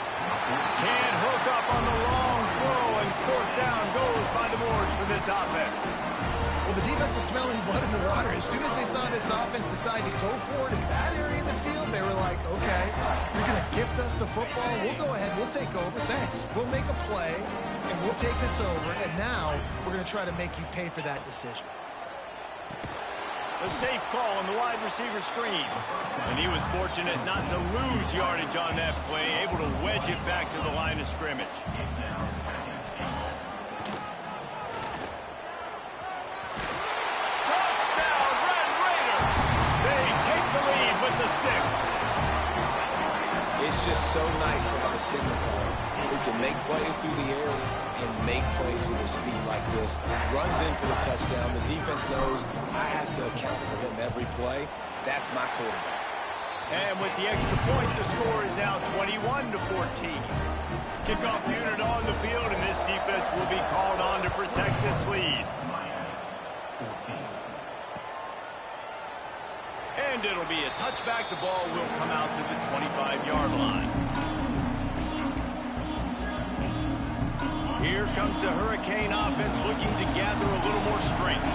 Can't hook up on the long throw, and fourth down goes by the boards for this offense. Well, the defense is smelling blood in the water. As soon as they saw this offense decide to go for it in that area of the field, they were like, okay, you're going to gift us the football. We'll go ahead. We'll take over. Thanks. We'll make a play, and we'll take this over. And now we're going to try to make you pay for that decision. A safe call on the wide receiver screen. And he was fortunate not to lose yardage on that play, able to wedge it back to the line of scrimmage. Touchdown, Red Raider! They take the lead with the 6. It's just so nice to have a signal caller who can make plays through the air and make plays with his feet like this. Runs in for the touchdown. The defense knows I have to account for him every play. That's my quarterback. And with the extra point, the score is now 21-14. Kickoff unit on the field, and this defense will be called on to protect this lead. And it'll be a touchback. The ball will come out to the 25-yard line. Here comes the Hurricane offense looking to gather a little more strength.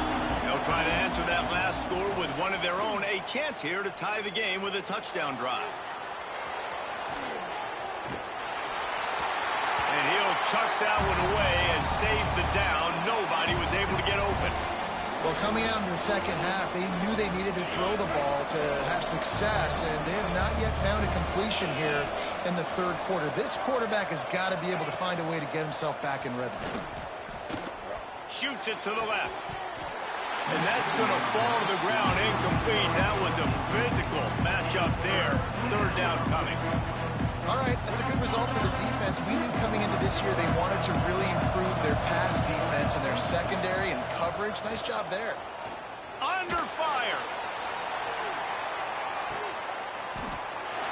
They'll try to answer that last score with one of their own. A chance here to tie the game with a touchdown drive. And he'll chuck that one away and save the down. Nobody was able to get open. Well, coming out in the second half, they knew they needed to throw the ball to have success, and they have not yet found a completion here in the third quarter. This quarterback has got to be able to find a way to get himself back in rhythm. Shoots it to the left. And that's going to fall to the ground incomplete. That was a physical matchup there. Third down coming. All right, that's a good result for the defense. We knew coming into this year they wanted to really improve their pass defense and their secondary and coverage. Nice job there. Under fire.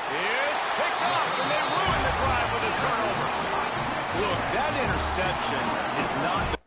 It's picked up, and they ruin the drive with a turnover. Look, that interception is not...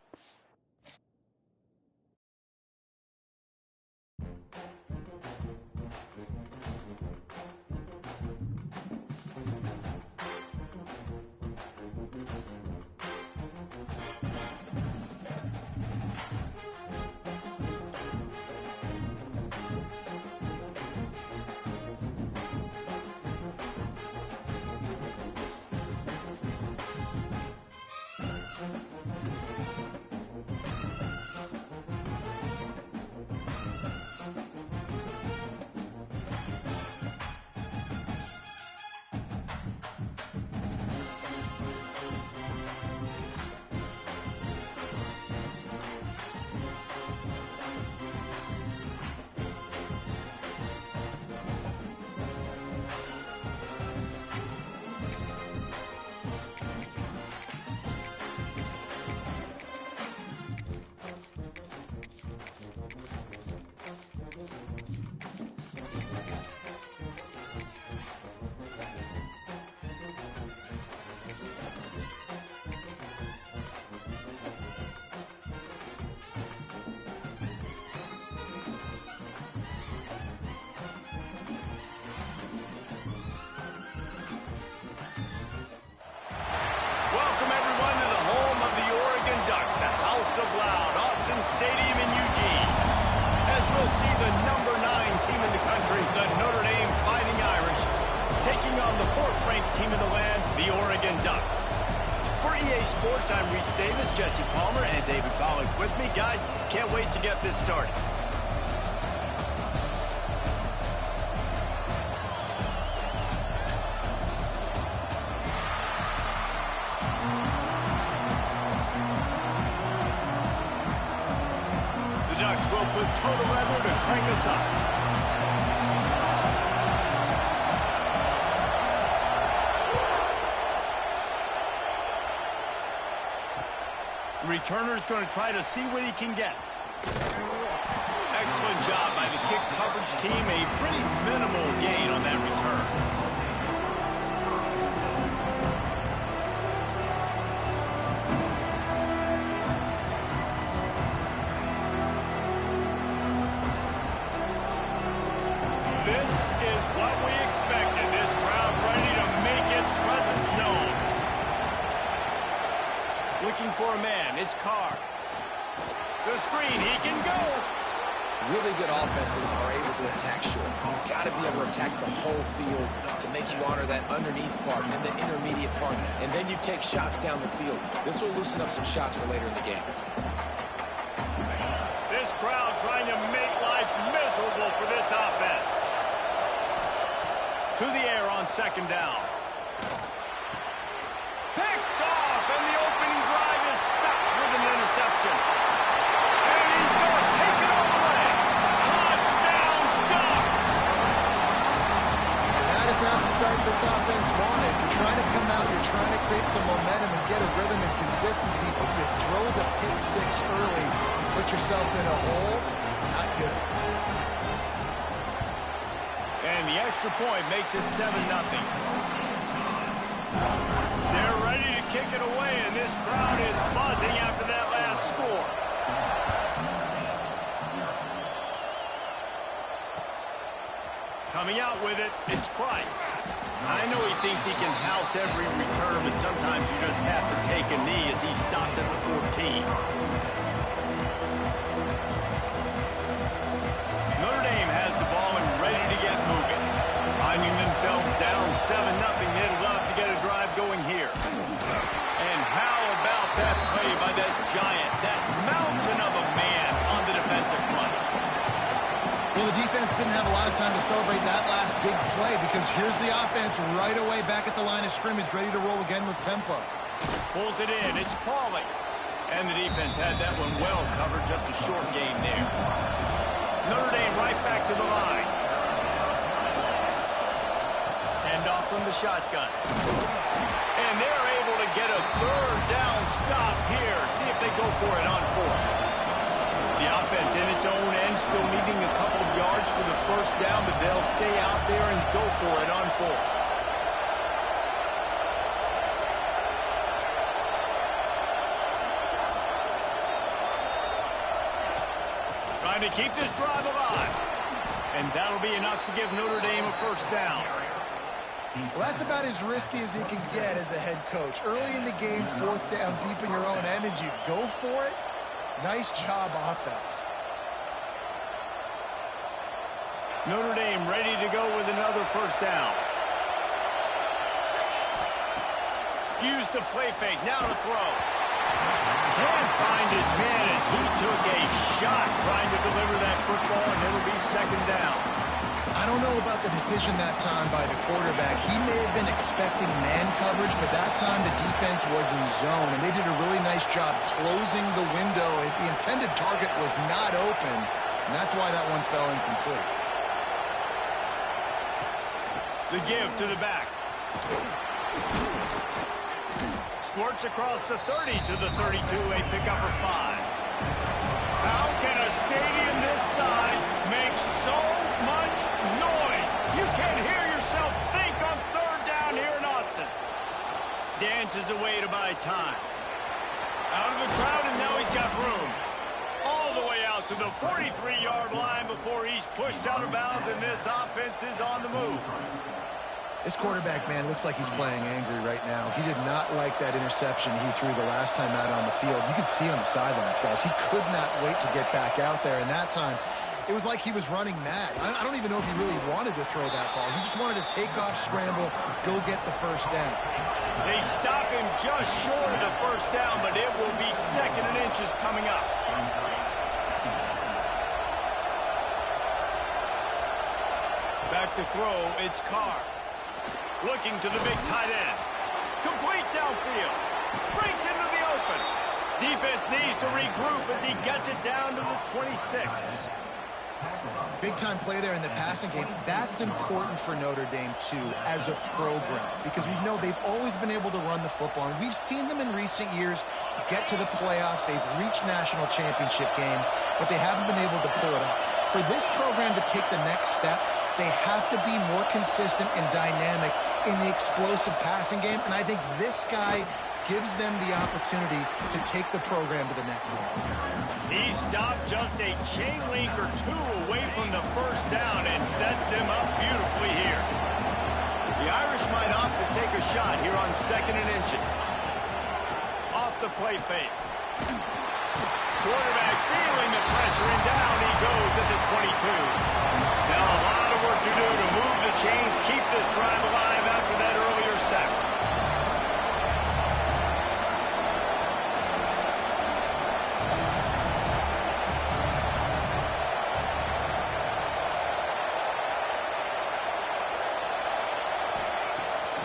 Reese Davis, Jesse Palmer, and David Pollack with me. Guys, can't wait to get this started. The Ducks will put total weather to crank us up. Returner's going to try to see what he can get. Excellent job by the kick coverage team. A pretty minimal gain on that return. This is what we expected. This crowd ready to make its presence known. Looking for a man, it's Carr. The screen, he can go. Really good offenses are able to attack short. You've got to be able to attack the whole field to make you honor that underneath part and the intermediate part. And then you take shots down the field. This will loosen up some shots for later in the game. This crowd trying to make life miserable for this offense. To the air on second down. Picked off, and the opening drive is stopped with an interception. And he's going to take it all the way. Touchdown, Ducks! That is not the start this offense wanted. You're trying to come out, you're trying to create some momentum and get a rhythm and consistency, but you throw the pick six early, you put yourself in a hole, not good. And the extra point makes it 7-0. They're ready to kick it away, and this crowd is buzzing after that last score. Coming out with it, it's Price. I know he thinks he can house every return, but sometimes you just have to take a knee as he stopped at the 14. Notre Dame has the ball and ready to get moving. Finding themselves down 7-0, they'd love to get a drive going here. And how about that play by that giant, that mountain of a man on the defensive front? Well, the defense didn't have a lot of time to celebrate that last big play because here's the offense right away back at the line of scrimmage, ready to roll again with tempo. Pulls it in, it's Pauly. And the defense had that one well covered, just a short gain there. Notre Dame right back to the line. Hand off from the shotgun. And they're able to get a third down stop here. See if they go for it on fourth. The offense in its own end, still needing a couple of yards for the first down, but they'll stay out there and go for it on fourth. Trying to keep this drive alive. And that'll be enough to give Notre Dame a first down. Well, that's about as risky as he can get as a head coach. Early in the game, fourth down, deep in your own end, and you go for it. Nice job, offense. Notre Dame ready to go with another first down. Use the play fake, now to throw. Can't find his man as he took a shot trying to deliver that football, and it'll be second down. I don't know about the decision that time by the quarterback. He may have been expecting man coverage, but that time the defense was in zone, and they did a really nice job closing the window. The intended target was not open, and that's why that one fell incomplete. The give to the back. Squirts across the 30 to the 32, a pickup for 5. How can a stadium this size make so much noise? You can't hear yourself think on third down here in Autzen. Dances away to buy time. Out of the crowd, and now he's got room. All the way out to the 43-yard line before he's pushed out of bounds, and this offense is on the move. This quarterback, man, looks like he's playing angry right now. He did not like that interception he threw the last time out on the field. You could see on the sidelines, guys. He could not wait to get back out there, and that time It was like he was running mad. I don't even know if he really wanted to throw that ball. He just wanted to take off, scramble, go get the first down. They stop him just short of the first down, but it will be 2nd and inches coming up. Back to throw, it's Carr. Looking to the big tight end. Complete downfield. Breaks into the open. Defense needs to regroup as he gets it down to the 26. Big-time play there in the passing game. That's important for Notre Dame, too, as a program, because we know they've always been able to run the football, and we've seen them in recent years get to the playoffs. They've reached national championship games, but they haven't been able to pull it off. For this program to take the next step, they have to be more consistent and dynamic in the explosive passing game, and I think this guy gives them the opportunity to take the program to the next level. He stopped just a chain link or two away from the first down and sets them up beautifully here. The Irish might opt to take a shot here on 2nd and inches. Off the play fake. Quarterback feeling the pressure, and down he goes at the 22. Now a lot of work to do to move the chains, keep this drive alive after that earlier sack.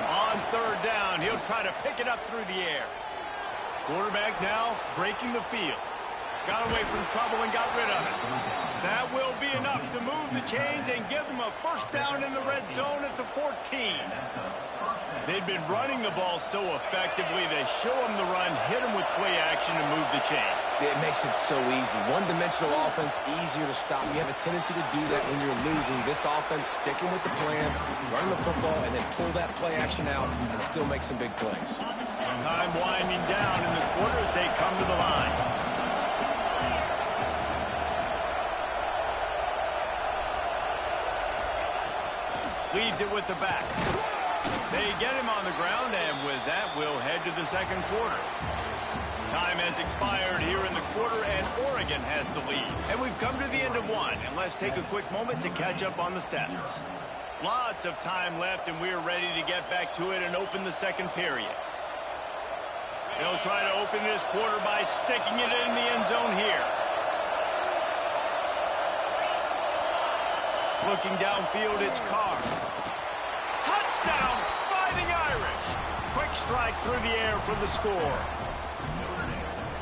On 3rd down, he'll try to pick it up through the air. Quarterback now breaking the field. Got away from trouble and got rid of it. That will be enough to move the chains and give them a first down in the red zone at the 14. They've been running the ball so effectively, they show them the run, hit them with play action, and move the chains. It makes it so easy. One-dimensional offense, easier to stop. You have a tendency to do that when you're losing. This offense, sticking with the plan, running the football, and then pull that play action out and still make some big plays. Time winding down in the quarter as they come to the line. Leaves it with the back. They get him on the ground, and with that, we'll head to the 2nd quarter. Time has expired here in the quarter, and Oregon has the lead. And we've come to the end of one, and let's take a quick moment to catch up on the stats. Lots of time left, and we're ready to get back to it and open the 2nd period. They'll try to open this quarter by sticking it in the end zone here. Looking downfield, it's Carr. Touchdown, Fighting Irish. Quick strike through the air for the score.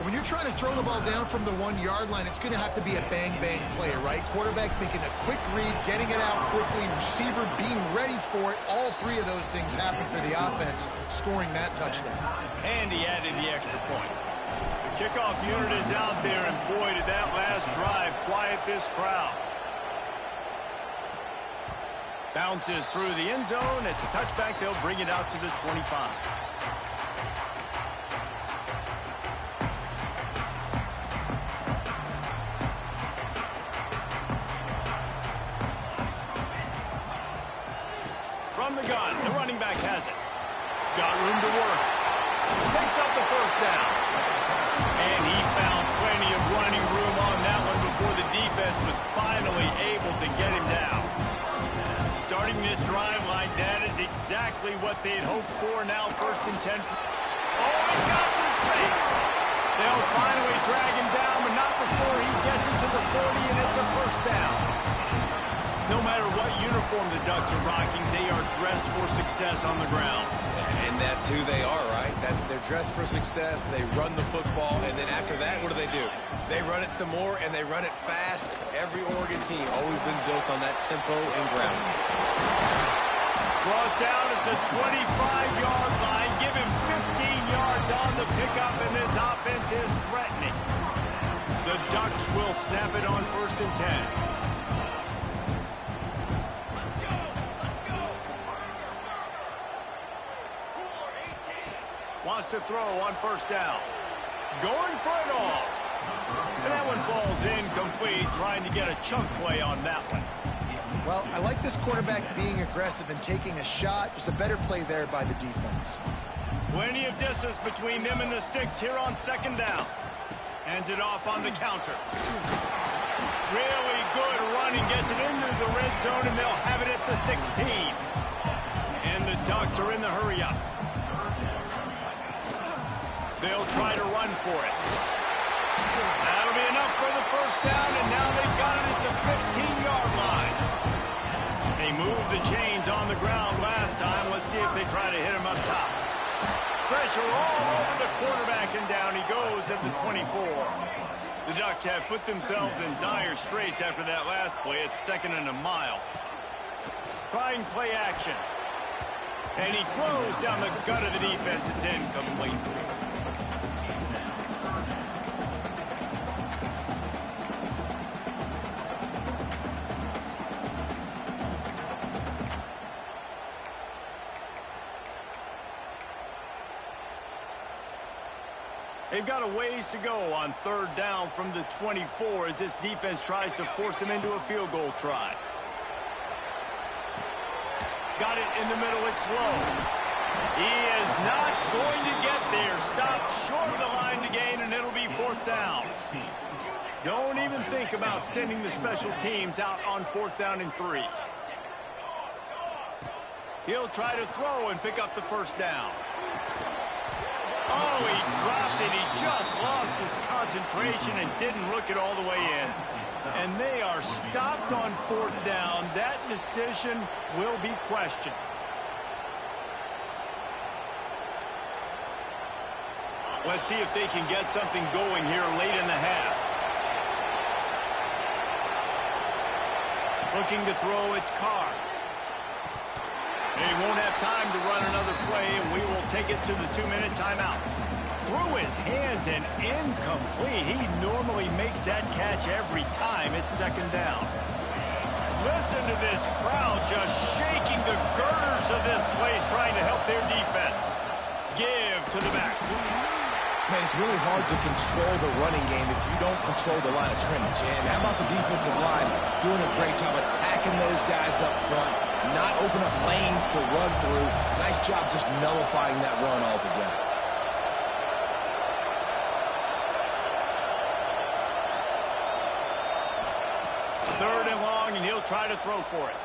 When you're trying to throw the ball down from the 1-yard line, it's going to have to be a bang-bang play, right? Quarterback making a quick read, getting it out quickly, receiver being ready for it. All three of those things happen for the offense, scoring that touchdown. And he added the extra point. The kickoff unit is out there, and boy, did that last drive quiet this crowd. Bounces through the end zone. It's a touchback. They'll bring it out to the 25. From the gun, the running back has it. Got room to work. Picks up the first down. And he found plenty of running room on that one before the defense was finally able to get him down. Starting this drive like that is exactly what they'd hoped for. Now 1st and 10. Oh, he's got some space. They'll finally drag him down, but not before he gets into the 40, and it's a first down. No matter what uniform the Ducks are rocking, they are dressed for success on the ground. And that's who they are, right? They're dressed for success. They run the football, and then after that, what do? They run it some more, and they run it fast. Every Oregon team always been built on that tempo and ground game. Brought down at the 25-yard line. Give him 15 yards on the pickup, and this offense is threatening. The Ducks will snap it on 1st and 10. Wants to throw on 1st down. Going for it all. And that one falls incomplete, trying to get a chunk play on that one. Well, I like this quarterback being aggressive and taking a shot. Just a better play there by the defense. Plenty of distance between them and the sticks here on 2nd down. Hands it off on the counter. Really good running, gets it into the red zone, and they'll have it at the 16. And the Ducks are in the hurry-up. They'll try to run for it. That'll be enough for the first down, and now they've got it at the 15-yard line. They moved the chains on the ground last time. Let's see if they try to hit him up top. Pressure all over the quarterback, and down he goes at the 24. The Ducks have put themselves in dire straits after that last play. It's 2nd and a mile. Trying play action. And he throws down the gut of the defense. It's incomplete. They've got a ways to go on 3rd down from the 24 as this defense tries to force them into a field goal try. Got it in the middle, it's low. He is not going to get there. Stopped short of the line to gain, and it'll be 4th down. Don't even think about sending the special teams out on 4th down and 3. He'll try to throw and pick up the first down. Oh, he dropped it. He just lost his concentration and didn't look it all the way in. And they are stopped on 4th down. That decision will be questioned. Let's see if they can get something going here late in the half. Looking to throw, it's Carr. They won't have time to run another play, and we will take it to the 2-minute timeout. Through his hands and incomplete. He normally makes that catch every time. It's 2nd down. Listen to this crowd just shaking the girders of this place, trying to help their defense. Give to the back. Man, it's really hard to control the running game if you don't control the line of scrimmage. And how about the defensive line doing a great job attacking those guys up front, not open up lanes to run through. Nice job just nullifying that run altogether. Third and long, and he'll try to throw for it.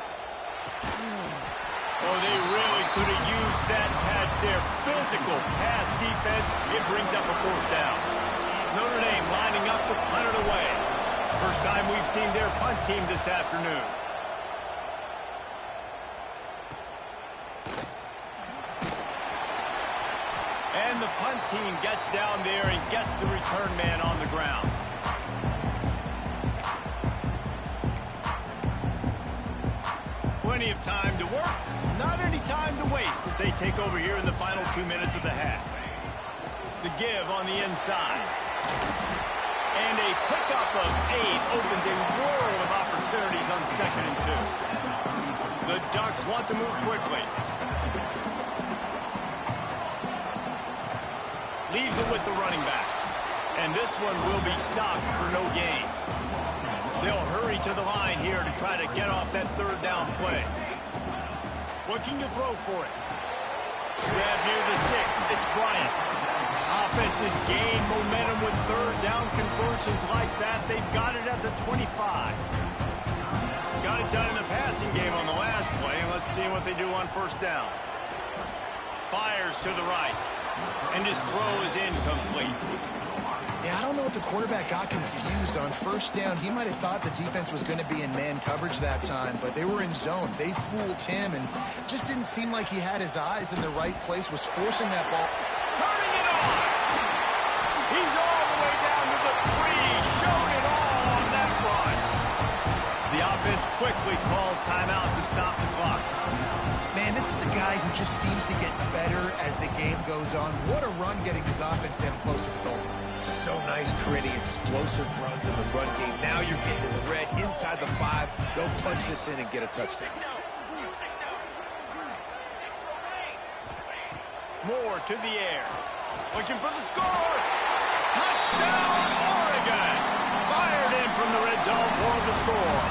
Oh, they really could have used that catch there. Physical pass defense. It brings up a 4th down. Notre Dame lining up to punt it away. First time we've seen their punt team this afternoon. And the punt team gets down there and gets the return man on the ground. Plenty of time to work, not any time to waste as they take over here in the final 2 minutes of the half. The give on the inside. And a pickup of 8 opens a world of opportunities on 2nd and 2. The Ducks want to move quickly. Leaves it with the running back. And this one will be stopped for no gain. They'll hurry to the line here to try to get off that 3rd down play. Looking to throw for it. Grab near the sticks. It's Bryant. Offense has gained momentum with 3rd down conversions like that. They've got it at the 25. Got it done in the passing game on the last play. Let's see what they do on 1st down. Fires to the right. And his throw is incomplete. Yeah, I don't know if the quarterback got confused on 1st down. He might have thought the defense was going to be in man coverage that time, but they were in zone. They fooled him and just didn't seem like he had his eyes in the right place, was forcing that ball. Turning it on! He's all the way down to the 3. Showed it all on that run. The offense quickly calls timeout to stop the clock. Man, this is a guy who just seems to get better as the game goes on. What a run getting his offense down close to the goal. So nice creating explosive runs in the run game. Now you're getting in the red inside the 5. Go punch this in and get a touchdown. Moore to the air. Looking for the score. Touchdown, Oregon. Fired in from the red zone for the score.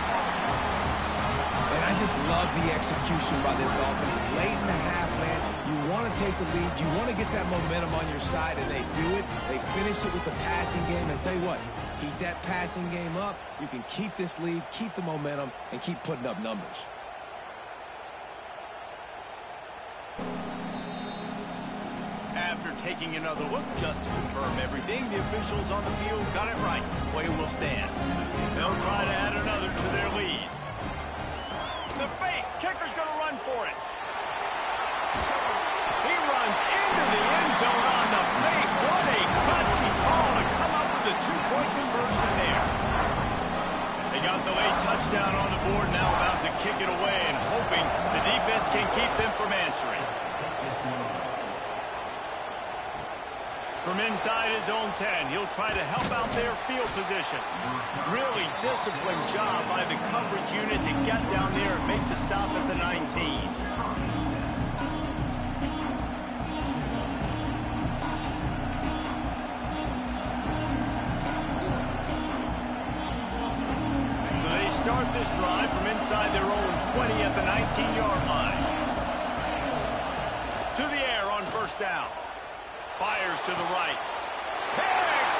And I just love the execution by this offense. Late in the half, man, you want to take the lead. You want to get that momentum on your side, and they do it. They finish it with the passing game. And tell you what, Keep that passing game up. You can keep this lead, keep the momentum, and keep putting up numbers. After taking another look just to confirm everything, the officials on the field got it right. Play will stand. They'll try to add another to their lead. The fake. Kicker's going to run for it. He runs into the end zone on the fake. What a gutsy call to come up with a two-point conversion there. They got the late touchdown on the board, now about to kick it away and hoping the defense can keep them from answering. From inside his own 10, he'll try to help out their field position. Really disciplined job by the coverage unit to get down there and make the stop at the 19. So they start this drive from inside their own 20 at the 19-yard line. To the air on first down. Fires to the right. Hey!